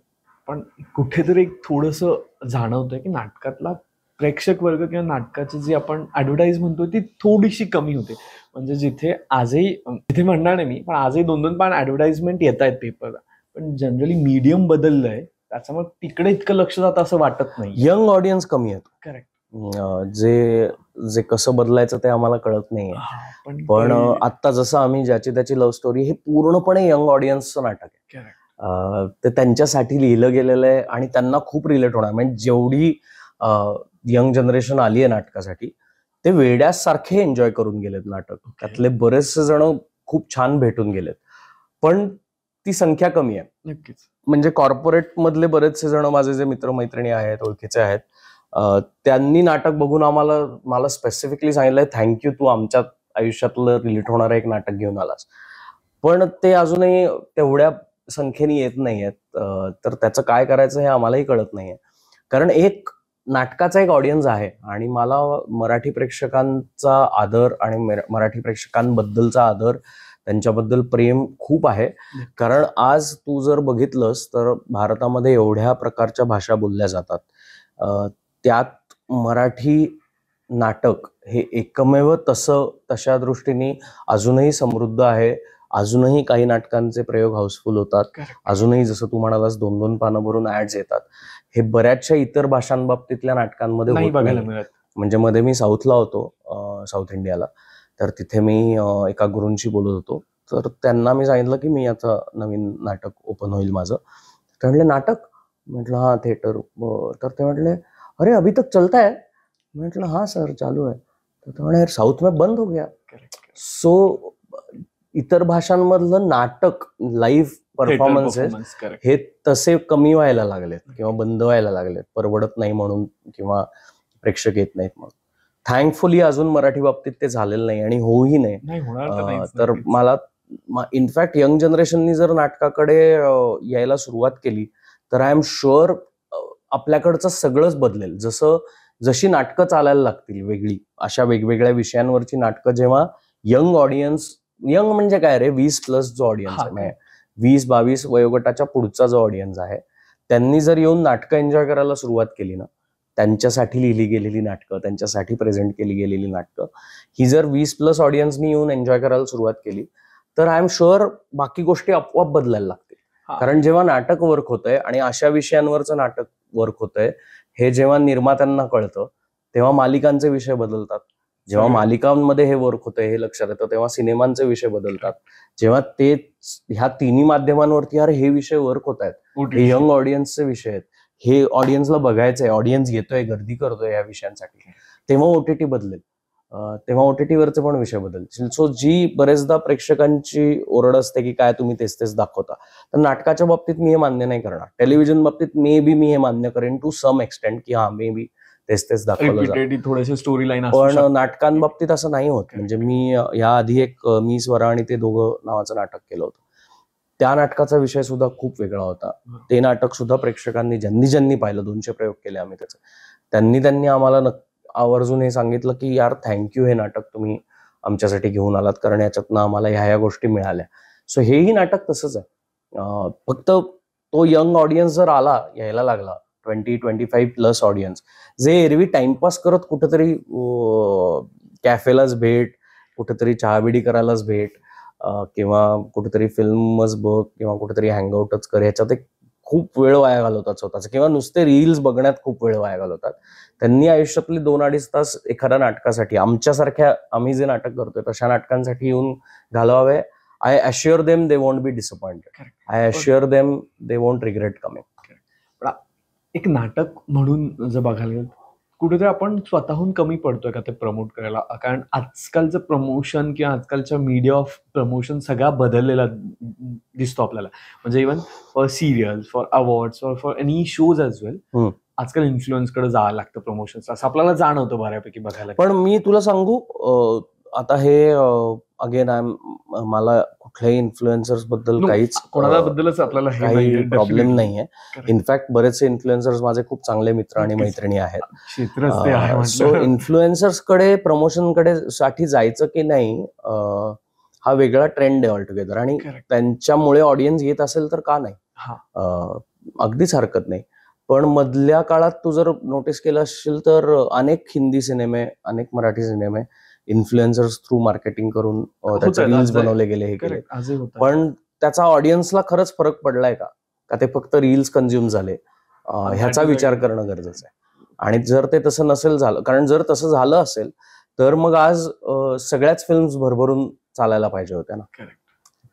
पण कुठेतरी एक थोडंसं जाणवतंय की नाटकातला प्रेक्षक वर्ग किंवा नाटकाची जी आपण ऍडव्हर्टाईज म्हणतो ती थोडीशी कमी होते. म्हणजे जिथे आजही, तिथे म्हणणार नाही मी, पण आजही 2-2 पान ऍडव्हर्टाइजमेंट येत आहेत पेपरला, पण जनरली मीडियम बदललंय, त्याच्यामुळे तिकडे इतकं लक्ष जातं असं वाटत नाही. यंग ऑडियन्स कमी येतो. करेक्ट. जे कसं बदलायचं ते आम्हाला कळत नाहीये. पण आता जसं आम्ही ज्याची त्याची लव्ह स्टोरी, हे पूर्णपणे यंग ऑडियन्सचं नाटक आहे. ते त्यांच्यासाठी लिहिलं गेलेलं आहे आणि त्यांना खूप रिलेट होणार. म्हणजे जेवढी यंग जनरेशन आली आहे नाटकासाठी ते वेड्यासारखे एन्जॉय करून गेलेत नाटक. त्यातले बरेचसे जण खूप छान भेटून गेलेत, पण ती संख्या कमी आहे. नक्कीच. म्हणजे कॉर्पोरेट मधले बरेचसे जण माझे जे मित्रमैत्रिणी आहेत, ओळखीचे आहेत, त्यांनी नाटक बघून मला स्पेसिफिकली सांगितलंय, थँक्यू, तू आमच्या आयुष्यातलं रिलेट होणारं एक नाटक घेऊन आलास. पण ते अजूनही तेवढ्या संख्येने येत नाहीयेत. तर त्याचं काय करायचं हे आम्हालाही कळत नाहीये. कारण एक नाटकाचा एक ऑडियन्स आहे आणि मला मराठी प्रेक्षकांचा आदर आणि मराठी प्रेक्षकांबद्दलचा आदर, त्यांच्याबद्दल प्रेम खूप आहे. कारण आज तू जर बघितलंस तर भारतामध्ये एवढ्या प्रकारच्या भाषा बोलल्या जातात, त्यात मराठी नाटक हे एकमेव तशा दृष्टीने अजूनही समृद्ध आहे. अजूनही काही नाटकांचे प्रयोग हाऊसफुल होतात. अजूनही जसं तू म्हणालास 2-2 पानं भरून ऍड्स येतात. हे बऱ्याचशा इतर भाषांबाबतीतल्या नाटकांमध्ये नाही होत बघायला नाही. मिळत. म्हणजे मध्ये मी साऊथला होतो, साऊथ इंडियाला. तर तिथे मी एका गुरूंशी बोलत होतो. तर त्यांना मी सांगितलं की मी आता नवीन नाटक ओपन होईल माझं. ते म्हणले, नाटक? म्हटलं हा, थिएटर. तर ते म्हटले, अरे अभी तक चलता है? म्हटलं हाँ सर, चालू है. तर ते म्हणे, साऊथ में बंद हो गया. सो इतर भाषांमधलं नाटक, लाईव्ह परफॉर्मन्सेस हे तसे कमी व्हायला लागलेत किंवा बंद व्हायला लागलेत, परवडत नाही म्हणून किंवा प्रेक्षक येत नाहीत म्हणून. थँकफुली अजून मराठी बाबतीत ते झालेलं नाही आणि होऊही नाही. तर मला इनफॅक्ट यंग जनरेशननी जर नाटकाकडे यायला सुरुवात केली तर आय एम शुअर आपल्याकडचं सगळंच बदलेल. जशी नाटकं चालायला लागतील वेगळी, अशा वेगवेगळ्या विषयांवरची नाटकं, जेव्हा यंग ऑडियन्स, यंग म्हणजे काय रे, 20+ जो ऑडियन्स आहे, 20-22 वयोगटाच्या पुढचा जो ऑडियन्स आहे, त्यांनी जर येऊन नाटकं एन्जॉय करायला सुरुवात केली ना, त्यांच्यासाठी लिहिली गेलेली नाटकं, त्यांच्यासाठी प्रेझेंट केली गेलेली नाटकं, ही जर 20+ ऑडियन्सनी येऊन एन्जॉय करायला सुरुवात केली तर आय एम शुअर बाकी गोष्टी आपोआप बदलायला लागतील. कारण जेव्हा नाटक वर्क होतंय आणि अशा विषयांवरचं नाटक वर्क होतंय, हे जेव्हा निर्मात्यांना कळतं, तेव्हा मालिकांचे विषय बदलतात. जेव्हा मालिकांमध्ये हे वर्क होतंय हे लक्षात येतं, तेव्हा सिनेमांचे विषय बदलतात. जेव्हा ते ह्या तिन्ही माध्यमांवरती यार हे विषय वर्क होत आहेत, हे यंग ऑडियन्सचे विषय आहेत, हे ऑडियन्सला बघायचंय, ऑडियन्स येतोय, गर्दी करतोय या विषयांसाठी, तेव्हा ओटीटी बदलेल. तेव्हा ओटीटीवरचे पण विषय बदलतील. सो जी बरेचदा प्रेक्षकांची ओरड असते की काय तुम्ही तेच तेच दाखवता, तर नाटकाच्या बाबतीत मी हे मान्य नाही करणार. टेलिव्हिजन बाबतीत मे बी मी हे मान्य करेन टू सम एक्सटेंट की हा मे बी तेच दाखवलं जातं. स्टोरी लाईन, पण नाटकांबाबतीत असं नाही होत. म्हणजे मी याआधी एक मी स्वरा आणि ते दोघं नावाचं नाटक केलं होतं. त्या नाटकाचा विषय सुद्धा खूप वेगळा होता. ते नाटक सुद्धा प्रेक्षकांनी ज्यांनी पाहिलं, 200 प्रयोग केले आम्ही त्याचे, त्यांनी आम्हाला आवर्जून हे सांगितलं की यार थँक्यू, हे नाटक तुम्ही आमच्यासाठी घेऊन आलात, कारण याच्यातनं आम्हाला ह्या गोष्टी मिळाल्या. सो हेही नाटक तसंच आहे. फक्त तो यंग ऑडियन्स जर यायला लागला, 20-25+ ऑडियन्स, जे एरवी टाइमपास करत कुठेतरी कॅफेलाच भेट, कुठेतरी चहाबिडी करायलाच भेट, किंवा कुठेतरी फिल्मच बघ किंवा कुठेतरी हँगआउटच कर, ह्याच्यात एक खूप वेळ वाया घालवतात स्वतःचा, किंवा नुसते रील्स बघण्यात खूप वेळ वाया घालवतात. त्यांनी आयुष्यातले 2-2.5 तास एखाद्या नाटकासाठी, आमच्यासारख्या आम्ही जे नाटक करतोय तशा नाटकांसाठी येऊन घालवावे. I assure them they won't be disappointed. I assure them they won't regret coming. एक नाटक म्हणून जर बघायला गेलं, कुठेतरी आपण स्वतःहून कमी पडतोय का ते प्रमोट करायला? कारण आजकालचं प्रमोशन किंवा आजकालच्या मीडिया ऑफ प्रमोशन सगळा बदललेला दिसतो आपल्याला. म्हणजे even for serials, for awards, for any shows as well, आजकाल इन्फ्लुएन्सकडे जावं लागतं प्रमोशन्स, असं आपल्याला जाणवतं बऱ्यापैकी बघायला. पण मी तुला सांगू, आता हे अगेन मला कुठल्याही इन्फ्लुएन्सर्स बद्दल काहीच कोणाबद्दलच आपल्याला काही प्रॉब्लेम नाहीये. इनफॅक्ट बरेचसे इन्फ्लुएन्सर्स माझे खूप चांगले मित्र आणि मैत्रिणी आहेत. सो इन्फ्लुएन्सर्सकडे प्रमोशनकडे साठी जायचं की नाही, हा वेगळा ट्रेंड आहे ऑलटुगेदर. आणि त्यांच्यामुळे ऑडियन्स येत असेल तर का नाही, अगदीच हरकत नाही. पण मधल्या काळात तू जर नोटीस केलं असेल तर अनेक हिंदी सिनेमे, अनेक मराठी सिनेमे इन्फ्लुएन्सर्स थ्रू मार्केटिंग करून त्याचे रील्स बनवले गेले, हे केले. पण त्याचा ऑडियन्सला खरंच फरक पडलाय का ते फक्त रील्स कन्झ्युम झाले, ह्याचा विचार करणं गरजेचं आहे. आणि जर ते तसं नसेल झालं, कारण जर तसं झालं असेल तर मग आज सगळ्याच फिल्म्स भरभरून चालायला पाहिजे होत्या ना.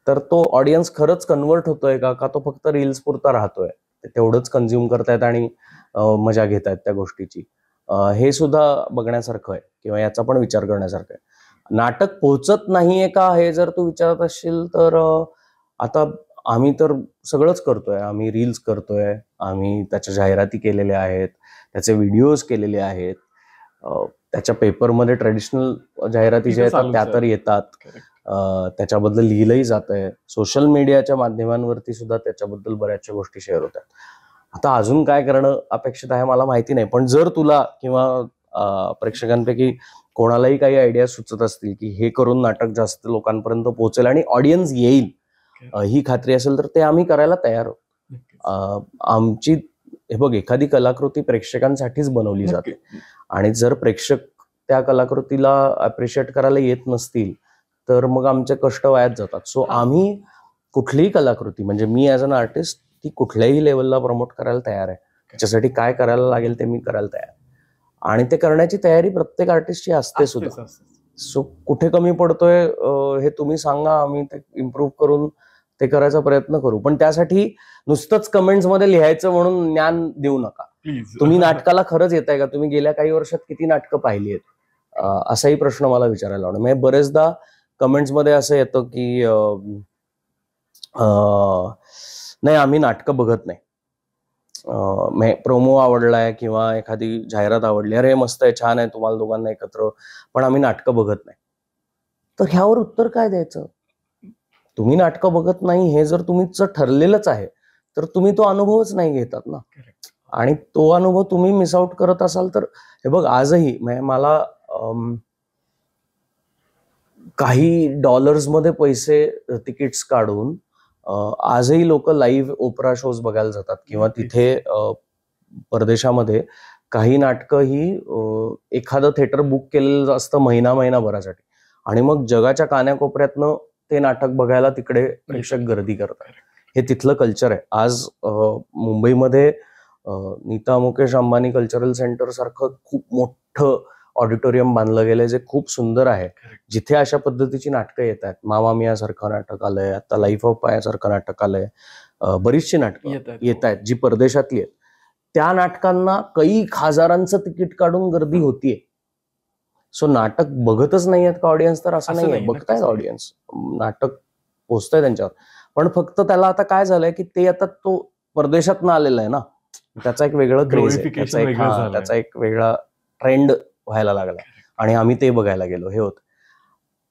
तर तो ऑडियन्स खरंच कन्वर्ट होतोय का तो फक्त रील्स पुरता राहतोय, तेवढंच कन्झ्युम करतायत आणि मजा घेतायत त्या गोष्टीची. हे सुद्धा बघण्यासारखं आहे किंवा याचा पण विचार करण्यासारखं आहे. नाटक पोहोचत नाहीये का हे जर तू विचारत असशील तर आता आम्ही तर सगळंच करतोय. आम्ही रील्स करतोय, आम्ही त्याच्या जाहिराती केलेल्या आहेत, त्याचे व्हिडिओज केलेले आहेत, त्याच्या पेपरमध्ये ट्रेडिशनल जाहिराती ज्या येतात त्या तर येतात, त्याच्याबद्दल लिहिलंही जात आहे. सोशल मीडियाच्या माध्यमांवरती सुद्धा त्याच्याबद्दल बऱ्याचशा गोष्टी शेअर होतात. आता अजून काय करणं अपेक्षित आहे मला माहिती नाही, पण जर तुला किंवा प्रेक्षकांपैकी कोणालाही काही आयडिया सुचत असतील की हे करून नाटक जास्त लोकांपर्यंत पोहोचेल आणि ऑडियन्स येईल ही खात्री असेल तर ते आम्ही करायला तयार आहोत. आमची हे बघ, एखादी कलाकृती प्रेक्षकांसाठीच बनवली जाते आणि जर प्रेक्षक त्या कलाकृतीला अप्रिशिएट करायला येत नसतील तर मग आमचे कष्ट वायात जातात. सो आम्ही कुठलीही कलाकृती, म्हणजे मी ॲज अन आर्टिस्ट ती कुठल्याही लेवलला प्रमोट करायला तयार आहे. त्याच्यासाठी काय करायला लागेल ते मी करायला तयार आहे आणि ते करण्याची तयारी प्रत्येक आर्टिस्टची असते सुद्धा. सो कुठे कमी पडतोय हे तुम्ही सांगा, आम्ही ते इम्प्रूव्ह करून ते करायचा प्रयत्न करू. पण त्यासाठी नुसतंच कमेंट्स मध्ये लिहायचं म्हणून ज्ञान देऊ नका. तुम्ही नाटकाला खरंच येत आहे का? तुम्ही गेल्या काही वर्षात किती नाटकं पाहिली आहेत? असाही प्रश्न मला विचारायला आवडेल. म्हणजे बरेचदा कमेंट्स मध्ये असं येतं की नाही आम्ही नाटकं बघत नाही, प्रोमो आवडलाय किंवा एखादी जाहिरात आवडली, अरे मस्त आहे, छान आहे, तुम्हाला दोघांना एकत्र, पण आम्ही नाटकं बघत नाही. तर ह्यावर उत्तर काय द्यायचं? तुम्ही नाटकं बघत नाही हे जर तुमचं ठरलेलंच आहे तर तुम्ही तो अनुभवच नाही घेतात ना. आणि तो अनुभव तुम्ही मिस आउट करत असाल तर हे बघ, आजही मला काही डॉलर्समध्ये पैसे तिकीट्स काढून आजही लोक लाईव्ह ओपरा शोज बघायला जातात किंवा तिथे परदेशामध्ये काही नाटकं ही एखादं थिएटर बुक केलेलं असतं महिनाभरासाठी आणि मग जगाच्या कान्याकोपऱ्यातनं ते नाटक बघायला तिकडे प्रेक्षक गर्दी करतात. हे तिथलं कल्चर आहे. आज मुंबईमध्ये नीता मुकेश अंबानी कल्चरल सेंटर सारखं खूप मोठं ऑडिटोरियम बांधलं गेलंय जे खूप सुंदर आहे, जिथे अशा पद्धतीची नाटकं येत आहेत. मामा मिया सारखं नाटक आलंय, आता लाईफ ऑफ पाया सारखं नाटक आलंय, बरीचशी नाटकं येत आहेत जी परदेशातली आहेत. त्या नाटकांना कैक हजारांचं तिकीट काढून गर्दी होतीये. सो नाटक बघतच नाहीयेत का ऑडियन्स? तर असं नाहीये, बघतायत ऑडियन्स, नाटक पोचतंय त्यांच्यावर. पण फक्त त्याला आता काय झालंय की ते आता तो परदेशातनं आलेला आहे ना, त्याचा एक वेगळं क्रेज आहे, त्याचा एक वेगळा ट्रेंड व्हायला लागला आणि आम्ही ते बघायला गेलो, हे होतं.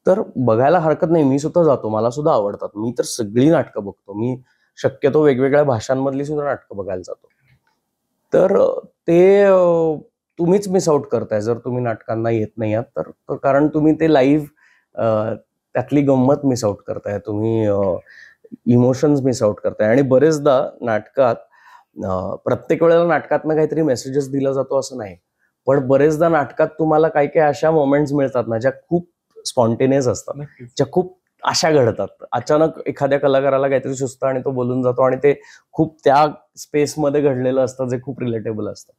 तर बघायला हरकत नाही, मी सुद्धा जातो, मला सुद्धा आवडतात. मी तर सगळी नाटकं बघतो. मी शक्यतो वेगवेगळ्या भाषांमधली सुद्धा नाटकं बघायला जातो. तर ते तुम्हीच मिस आउट करताय जर तुम्ही नाटकांना येत नाही आहात तर, कारण तुम्ही ते लाईव्ह त्यातली गंमत मिस आउट करताय, तुम्ही इमोशन्स मिस आउट करताय. आणि बरेचदा नाटकात प्रत्येक वेळेला नाटकातनं काहीतरी मेसेजेस दिला जातो असं नाही, पण बरेचदा नाटकात तुम्हाला काही काही अशा मोमेंट्स मिळतात ना ज्या खूप स्पॉन्टेनियस असतात, ज्या खूप अशा घडतात. अचानक एखाद्या कलाकाराला काहीतरी सुचतं आणि तो बोलून जातो आणि ते खूप त्या स्पेसमध्ये घडलेलं असतं जे खूप रिलेटेबल असतं.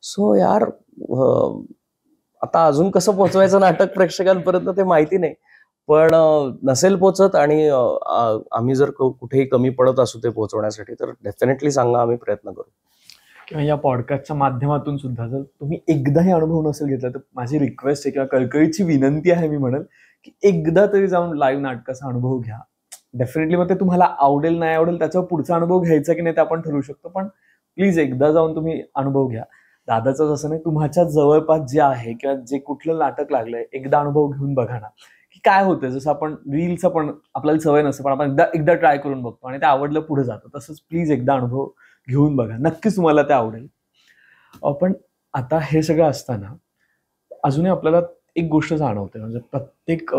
सो यार, आता अजून कसं पोहोचवायचं नाटक प्रेक्षकांपर्यंत ते माहिती नाही, पण नसेल पोचत आणि आम्ही जर कुठेही कमी पडत असू ते पोहोचवण्यासाठी तर डेफिनेटली सांगा, आम्ही प्रयत्न करू. किंवा या पॉडकास्टच्या माध्यमातून सुद्धा जर तुम्ही एकदाही अनुभव नसेल घेतला तर माझी रिक्वेस्ट आहे किंवा कळकळीची विनंती आहे, मी म्हणेल की एकदा तरी जाऊन लाईव्ह नाटकाचा अनुभव घ्या. डेफिनेटली मग ते तुम्हाला आवडेल नाही आवडेल त्याच्यावर पुढचा अनुभव घ्यायचा की नाही ते आपण ठरवू शकतो, पण प्लीज एकदा जाऊन तुम्ही अनुभव घ्या. दादाचंच असं नाही, तुमच्या जवळपास जे आहे किंवा जे कुठलं नाटक लागलंय एकदा अनुभव घेऊन बघा ना की काय होतं. जसं आपण रील्सचं पण आपल्याला सवय नसते, पण आपण एकदा ट्राय करून बघतो आणि ते आवडलं पुढे जातं. तसंच प्लीज एकदा अनुभव घेऊन बघा, नक्कीच तुम्हाला ते आवडेल. पण आता हे सगळं असताना अजूनही आपल्याला एक गोष्ट जाणवते, म्हणजे प्रत्येक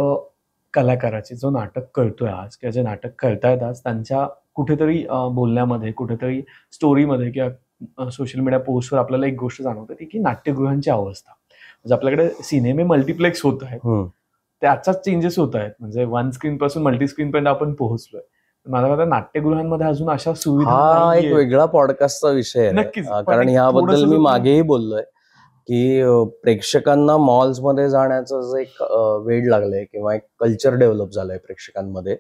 कलाकाराची जो नाटक करतोय आज किंवा जे नाटक करतायत आज त्यांच्या कुठेतरी बोलण्यामध्ये, कुठेतरी स्टोरीमध्ये किंवा सोशल मीडिया पोस्टवर आपल्याला एक गोष्ट जाणवते ती की नाट्यगृहांची अवस्था. म्हणजे आपल्याकडे सिनेमे मल्टिप्लेक्स होत आहेत, त्याचाच चेंजेस होत आहेत. म्हणजे वन स्क्रीन पासून मल्टी स्क्रीन पर्यंत आपण पोहोचलोय. मला वाटतं नाट्यगृहांमध्ये अजून अशा सुविधा एक वेगळा पॉडकास्टचा विषय आहे. नक्कीच, कारण याबद्दल मी मागेही बोललोय की प्रेक्षकांना मॉल्समध्ये जाण्याचं जे एक वेड लागलंय किंवा एक कल्चर डेव्हलप झालंय प्रेक्षकांमध्ये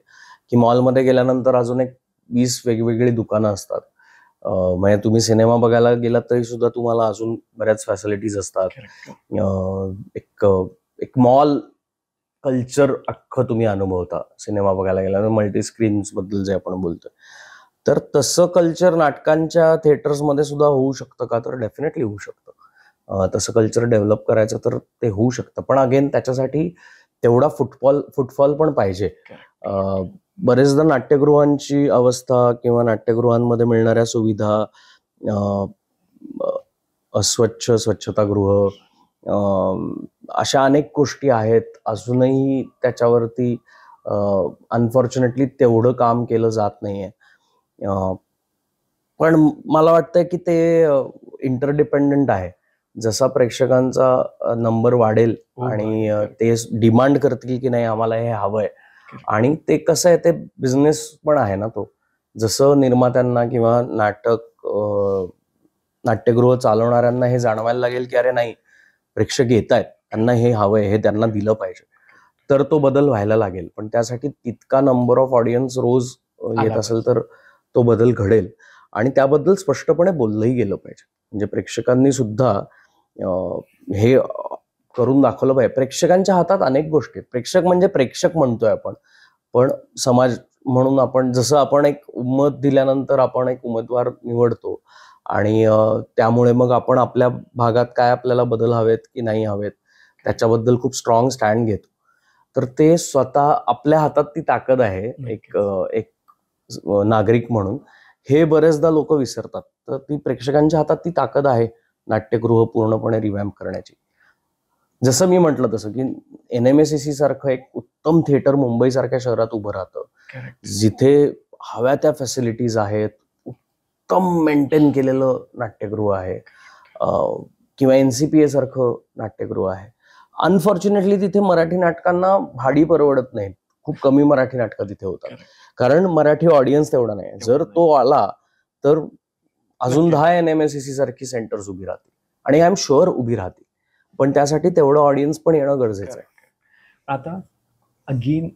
की मॉलमध्ये गेल्यानंतर अजून एक 20 वेगवेगळी दुकानं असतात. म्हणजे तुम्ही सिनेमा बघायला गेलात तरी सुद्धा तुम्हाला अजून बऱ्याच फॅसिलिटीज असतात. एक एक मॉल कल्चर अख्खं तुम्ही अनुभवता सिनेमा बघायला गेला, मल्टी स्क्रीन्स बद्दल जे आपण बोलतोय. तर तसं कल्चर नाटकांच्या थिएटर्समध्ये सुद्धा होऊ शकतं का? तर डेफिनेटली होऊ शकतं. तसं कल्चर डेव्हलप करायचं तर ते होऊ शकतं, पण अगेन त्याच्यासाठी तेवढा फुटफॉल पण पाहिजे. बरेचदा नाट्यगृहांची अवस्था किंवा नाट्यगृहांमध्ये मिळणाऱ्या सुविधा, स्वच्छतागृह, अशा अनेक गोष्टी आहेत. अजूनही त्याच्यावरती अनफॉर्च्युनेटली तेवढं काम केलं जात नाहीये. पण मला वाटतंय की ते इंटरडिपेंडंट आहे. जसा प्रेक्षकांचा नंबर वाढेल आणि ते डिमांड करतील की नाही आम्हाला हे हवंय, आणि ते कसं आहे, ते बिझनेस पण आहे ना तो. जसं निर्मात्यांना किंवा नाट्यगृह चालवणाऱ्यांना हे जाणवायला लागेल की अरे नाही, प्रेक्षक येत आहेत, त्यांना हे हवंय, हे त्यांना दिलं पाहिजे, तर तो बदल व्हायला लागेल. पण त्यासाठी तितका नंबर ऑफ ऑडियन्स रोज येत असेल तर तो बदल घडेल, आणि त्याबद्दल स्पष्टपणे बोललंही गेलं पाहिजे. म्हणजे प्रेक्षकांनी सुद्धा हे करून दाखवलं पाहिजे. प्रेक्षकांच्या हातात अनेक गोष्टी आहेत. प्रेक्षक म्हणजे प्रेक्षक म्हणतोय आपण, पण समाज म्हणून आपण, जसं आपण एक मत दिल्यानंतर आपण एक उमेदवार निवडतो, आणि त्यामुळे मग आपण आपल्या भागात काय आपल्याला बदल हवेत की नाही हवेत त्याच्याबद्दल खूप स्ट्रॉंग स्टँड घेतो. तर ते स्वतः आपल्या हातात ती ताकद आहे एक नागरिक म्हणून. हे बरेचदा लोक विसरतात. तर ती प्रेक्षकांच्या हातात ती ताकद आहे नाट्यगृह पूर्णपणे रिवॅम्प करण्याची. जसं मी म्हटलं तसं की NMACC सारखं एक उत्तम थिएटर मुंबई सारख्या शहरात उभं राहतं, जिथे हव्या त्या फॅसिलिटीज आहेत, उत्तम मेंटेन केलेलं नाट्यगृह आहे, किंवा NCPA सारखं नाट्यगृह आहे. अनफॉर्च्युनेटली तिथे मराठी नाटकांना भाडी परवडत नाहीत. खूप कमी मराठी नाटकं तिथे होतात, कारण मराठी ऑडियन्स तेवढा नाही. जर तो आला तर अजून 10 NMACC सारखी सेंटर्स उभी राहतील, आणि आय एम शुअर उभी राहतील, पण त्यासाठी तेवढं ऑडियन्स पण येणं गरजेचं आहे. आता अगेन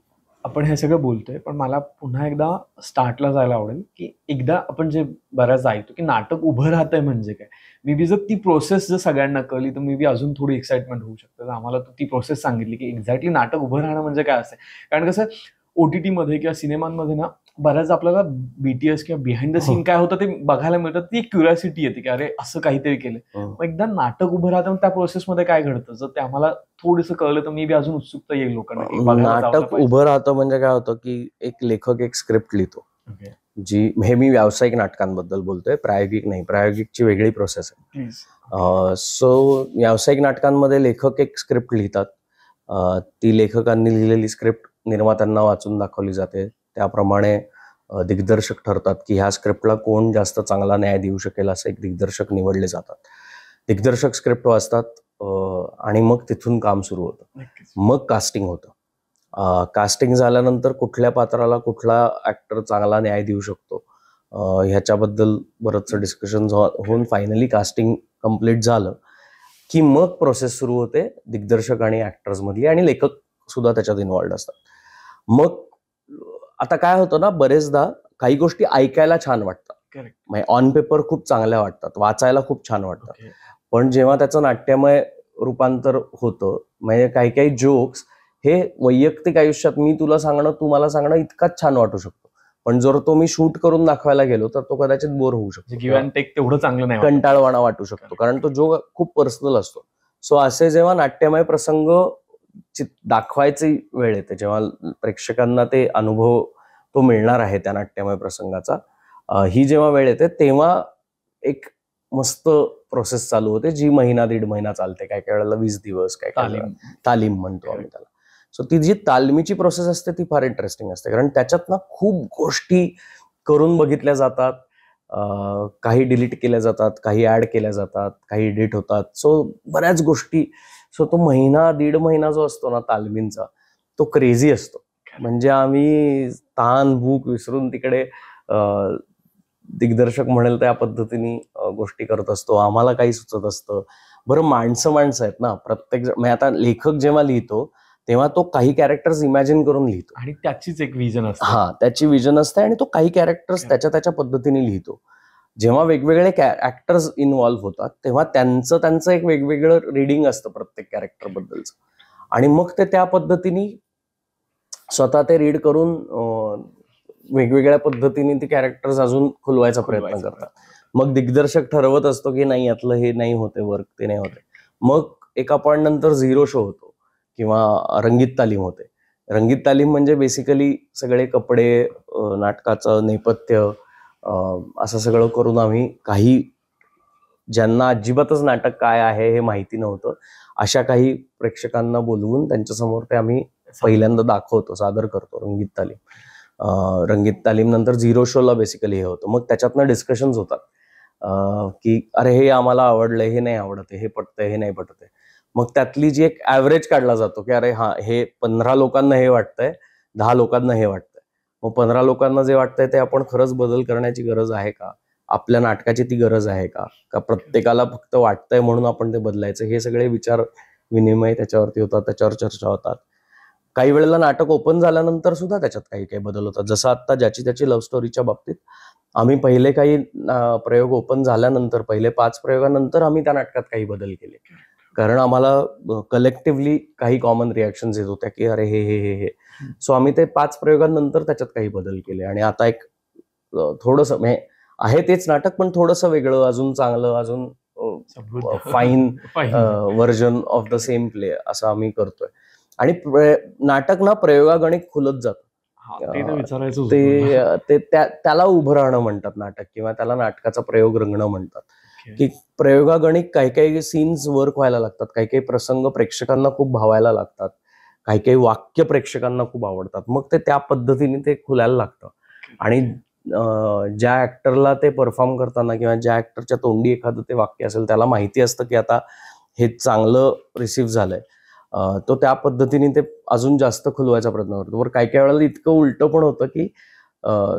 आपण हे सगळं बोलतोय, पण मला पुन्हा एकदा स्टार्टला जायला आवडेल की एकदा आपण जे बऱ्याच ऐकतो की नाटक उभं राहतंय म्हणजे काय. मे बी जर ती प्रोसेस जर सगळ्यांना कळली तर मे बी अजून थोडी एक्साइटमेंट होऊ शकतं. तर आम्हाला ती प्रोसेस सांगितली की एक्झॅक्टली नाटक उभं राहणं म्हणजे काय असतं. कारण कसं OTT मध्ये किंवा सिनेमांमध्ये ना बऱ्याच आपल्याला BTS किंवा बिहाइंड द सीन काय होतं ते बघायला मिळतं. ती एक क्युरिओसिटी येते की अरे असं काहीतरी केलं. मग एकदा नाटक उभं राहतं त्या प्रोसेसमध्ये काय घडतं, जर ते आम्हाला थोडंसं कळलं तर मे बी अजून उत्सुकता येईल लोकांना. नाटक उभं राहतं म्हणजे काय होतं की एक लेखक एक स्क्रिप्ट लिहितो, जी, हे मी व्यावसायिक नाटकांबद्दल बोलतोय, प्रायोगिक नाही. प्रायोगिकची वेगळी प्रोसेस आहे. सो व्यावसायिक नाटकांमध्ये लेखक एक स्क्रिप्ट लिहितात. ती लेखकांनी लिहिलेली स्क्रिप्ट निर्मात्यांना वाचून दाखवली जाते. त्याप्रमाणे दिग्दर्शक ठरतात की ह्या स्क्रिप्टला कोण जास्त चांगला न्याय देऊ शकेल, असे एक दिग्दर्शक निवडले जातात. दिग्दर्शक स्क्रिप्ट वाचतात, आणि मग तिथून काम सुरू होतं. मग कास्टिंग होतं. कास्टिंग झाल्यानंतर कुठल्या पात्राला कुठला ऍक्टर चांगला न्याय देऊ शकतो ह्याच्याबद्दल बरंचसं डिस्कशन होऊन फायनली कास्टिंग कम्प्लीट झालं की मग प्रोसेस सुरू होते दिग्दर्शक आणि ऍक्टर्स मधली, आणि लेखक सुद्धा त्याच्यात इन्व्हॉल्ड असतात. मग आता काय होतं ना, बरेचदा काही गोष्टी ऐकायला छान वाटतात, म्हणजे ऑन पेपर खूप चांगल्या वाटतात, वाचायला खूप छान वाटतात, पण जेव्हा त्याचं नाट्यमय रूपांतर होतं, म्हणजे काही काही जोक्स हे वैयक्तिक आयुष्यात मी तुला सांगणं तू मला सांगणं इतकाच छान वाटू शकतो, पण जर तो मी शूट करून दाखवायला गेलो तर तो कदाचित बोर होऊ शकतो, तेवढं चांगलं नाही, कंटाळवाणा वाटू शकतो, कारण तो जोक खूप पर्सनल असतो. सो असे जेव्हा नाट्यमय प्रसंग दाखवायची वेळ येते, जेव्हा प्रेक्षकांना ते अनुभव तो मिळणार आहे त्या नाट्यमय प्रसंगाचा, ही जेव्हा वेळ येते तेव्हा एक मस्त प्रोसेस चालू होते, जी 1-1.5 महिना चालते, काय काय वेळेला 20 दिवस, काय काय तालीम म्हणतो आम्ही त्याला. सो ती जी तालमीची प्रोसेस असते ती फार इंटरेस्टिंग असते, कारण त्याच्यात ना खूप गोष्टी करून बघितल्या जातात, काही डिलीट केल्या जातात, काही ऍड केल्या जातात, काही एडिट होतात. सो बऱ्याच गोष्टी. सो तो 1-1.5 महिना जो असतो ना तालमींचा, तो क्रेझी असतो. म्हणजे आम्ही ताण भूक विसरून तिकडे दिग्दर्शक म्हणेल त्या पद्धतीने गोष्टी करत असतो. आम्हाला काही सुचत असतं. बरं, माणसं आहेत ना प्रत्येक जण. म्हणजे आता लेखक जेव्हा लिहितो तेव्हा तो काही कॅरेक्टर्स इमॅजिन करून लिहितो, आणि त्याचीच एक विजन असते. त्याची विजन असते, आणि तो काही कॅरेक्टर्स त्याच्या पद्धतीने लिहितो. जेव्हा वेगवेगळे ऍक्टर्स इन्व्हॉल्व्ह होतात तेव्हा त्यांचं एक वेगवेगळं रिडिंग असतं प्रत्येक कॅरेक्टर बद्दलचं, आणि मग ते त्या पद्धतीने स्वतः ते रीड करून वेगवेगळ्या पद्धतीने ते कॅरेक्टर्स अजून खुलवायचा प्रयत्न करतात. मग दिग्दर्शक ठरवत असतो की नाही, यातलं हे नाही होते वर्क, ते नाही होते. मग एका पॉइंट नंतर 0 शो होतो किंवा रंगीत तालीम होते. रंगीत तालीम म्हणजे बेसिकली सगळे कपडे, नाटकाचं नेपथ्य, असं सगळं करून आम्ही काही ज्यांना अजिबातच नाटक काय आहे हे माहिती नव्हतं अशा काही प्रेक्षकांना बोलवून त्यांच्यासमोर ते आम्ही पहिल्यांदा दाखवतो, सादर करतो रंगीत तालीम. रंगीत तालीम नंतर 0 शोला बेसिकली हे होतं. मग त्याच्यातनं डिस्कशन्स होतात की अरे हे आम्हाला आवडलंय, हे नाही आवडत, हे पटतंय, हे नाही पटतंय. मग त्यातली जी एक ऍव्हरेज काढला जातो की अरे हा, हे 15 लोकांना हे वाटतंय, 10 लोकांना हे वाटतंय. मग 15 लोकांना जे वाटतंय ते आपण खरंच बदल करण्याची गरज आहे का, आपल्या नाटकाची ती गरज आहे का प्रत्येकाला फक्त वाटतंय म्हणून आपण ते बदलायचं. हे सगळे विचार विनिमय त्याच्यावरती होतात, त्याच्यावर चर्चा होतात. काही वेळेला नाटक ओपन झाल्यानंतर सुद्धा त्याच्यात काही काही बदल होतात. जसं आता ज्याची त्याची लव्ह स्टोरीच्या बाबतीत आम्ही पहिले काही प्रयोग ओपन झाल्यानंतर, पहिले 5 प्रयोगानंतर आम्ही त्या नाटकात काही बदल केले, कारण आम्हाला कलेक्टिव्हली काही कॉमन रिॲक्शन्स येत होत्या की अरे हे हे हे हे सो आम्ही ते 5 प्रयोगांनंतर त्याच्यात काही बदल केले. आणि आता एक थोडंसं म्हणजे आहे तेच नाटक, पण थोडंसं वेगळं, अजून चांगलं, अजून fine version of the same play असं आम्ही करतोय. आणि नाटक ना प्रयोगागणिक खुलत जातं. त्याला उभं राहणं म्हणतात नाटक, किंवा त्याला नाटकाचा प्रयोग रंगणं म्हणतात. की प्रयोगागणिक काही काही सीन्स वर्क व्हायला लागतात, काही काही प्रसंग प्रेक्षकांना खूप भावायला लागतात, काही काही वाक्य प्रेक्षकांना खूप आवडतात. मग ते त्या पद्धतीने ते खुलायला लागतं. आणि ज्या ऍक्टरला ते परफॉर्म करताना किंवा ज्या ऍक्टरच्या तोंडी एखादं ते वाक्य असेल त्याला माहिती असतं की आता हे चांगलं रिसीव्ह झालंय, तो त्या पद्धतीने ते अजून जास्त खुलवायचा प्रयत्न करतो. बरं काही काही वेळेला इतकं उलटं पण होतं की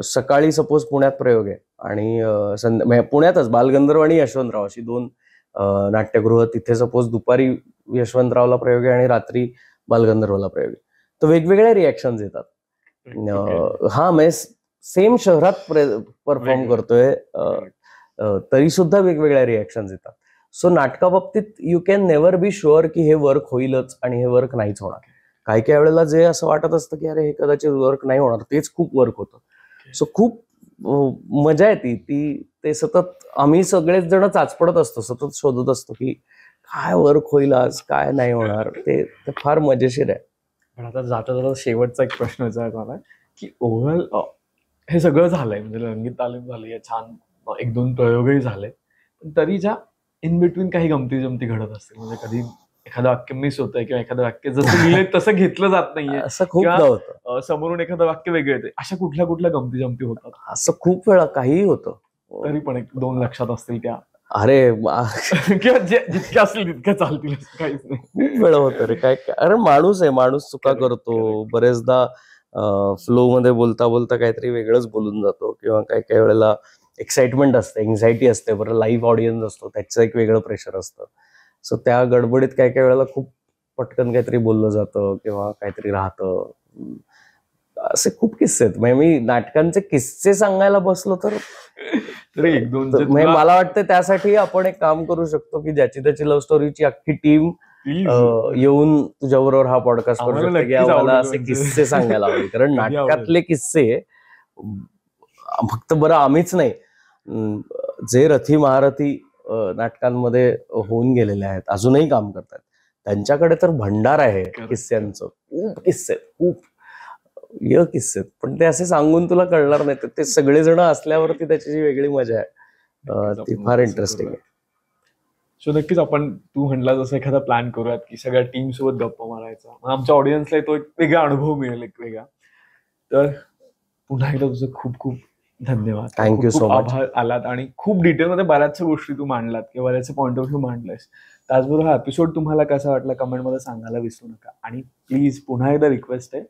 सकाळी सपोज पुण्यात प्रयोग आहे आणि पुण्यातच बालगंधर्व आणि यशवंतराव अशी 2 नाट्यगृह, तिथे सपोज दुपारी यशवंतरावला प्रयोग आहे आणि रात्री बालगंधर्वला प्रयोग आहे, तर वेगवेगळ्या रिॲक्शन्स येतात. हा म्हणजे सेम शहरात परफॉर्म करतोय तरी सुद्धा वेगवेगळ्या रिॲक्शन्स येतात. सो नाटकाबाबतीत you can never be sure की हे वर्क होईलच आणि हे वर्क नाहीच होणार. काही काही वेळेला जे असं वाटत असतं की अरे हे कदाचित वर्क नाही होणार, तेच खूप वर्क होतं. सो खूप मजा येते ते सतत आम्ही सगळेच जण चाचपडत असतो, सतत शोधत असतो की काय वर्क होईल आज, काय नाही होणार. ते फार मजेशीर आहे. पण आता जाता जाता शेवटचा एक प्रश्न विचारायचा मला की ओव्हरऑल हे सगळं झालंय, म्हणजे रंगीत तालीम झाली आहे, छान 1-2 प्रयोगही झाले, पण तरी ज्या इन बिटवीन काही गमती जमती घडत असते, म्हणजे कधी एखादं वाक्य मिस होतंय किंवा एखादं वाक्य जसं लिहिलंय तसं घेतलं जात नाहीये, असं खूपदा होतं. समोरून एखादं वाक्य वेगळं येते, अशा कुठल्या कुठल्या गमती जमती होतात? असं खूप वेळा काहीही होतं. तरी पण 1-2 लक्षात असतील त्या? अरे किंवा जितक्या असतील तितक्या चालतील काहीच नाही. खूप वेळा होतं रे. काय अरे माणूस आहे, माणूस चुका करतो बरेचदा. फ्लो मध्ये बोलता बोलता काहीतरी वेगळंच बोलून जातो, किंवा काही काही वेळेला एक्साइटमेंट असते, एन्झायटी असते, बरं लाईव्ह ऑडियन्स असतो, त्याचं एक वेगळं प्रेशर असतं. सो त्या गडबडीत काही काही वेळेला खूप पटकन काहीतरी बोललं जातं किंवा काहीतरी राहतं. असे खूप किस्से आहेत. म्हणजे मी नाटकांचे किस्से सांगायला बसलो तर मला वाटतं त्यासाठी आपण एक काम करू शकतो की ज्याची त्याची लव्ह स्टोरीची अख्खी टीम येऊन तुझ्याबरोबर हा पॉडकास्ट करू शकतो की आम्हाला असे किस्से सांगायला हवे. कारण नाटकातले किस्से फक्त बरं आम्हीच नाही, जे रथी महारथी नाटकांमध्ये होऊन गेलेले आहेत, अजूनही काम करतात, त्यांच्याकडे तर भंडार आहे किस्स्यांचं. खूप किस्से, खूप किस्से, पण ते असे सांगून तुला कळणार नाही. ते सगळेजण असल्यावरती त्याची जी वेगळी मजा आहे ती फार इंटरेस्टिंग आहे. सो नक्कीच आपण तू म्हणला जसं एखादा प्लॅन करूयात की सगळ्या टीम सोबत गप्पा मारायचा, मग आमच्या ऑडियन्सला तो एक वेगळा अनुभव मिळेल, एक वेगळा. तर पुन्हा एकदा तुझं खूप खूप धन्यवाद. Thank you so much. आभार आलात आणि खूप डिटेलमध्ये बऱ्याचशा गोष्टी तू मांडलात किंवा बऱ्याचशा पॉईंट ऑफ व्ह्यू मांडलायस. त्याचबरोबर हा एपिसोड तुम्हाला कसा वाटला कमेंटमध्ये सांगायला विसरू नका. आणि प्लीज पुन्हा एकदा रिक्वेस्ट आहे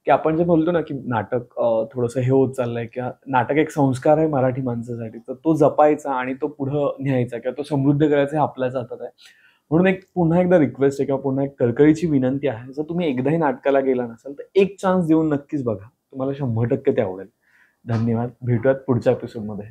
की आपण जे बोलतो ना की नाटक थोडंसं हे होत चाललंय, किंवा नाटक एक संस्कार आहे मराठी माणसासाठी, तर तो जपायचा आणि तो पुढं न्यायचा किंवा तो समृद्ध करायचा हे आपल्याच हातात आहे. म्हणून एक पुन्हा एकदा रिक्वेस्ट आहे किंवा पुन्हा एक कळकळीची विनंती आहे, जर तुम्ही एकदाही नाटकाला गेला नसाल तर एक चान्स देऊन नक्कीच बघा, तुम्हाला 100% ते आवडेल. धन्यवाद. भेटूयात पुढच्या एपिसोडमध्ये.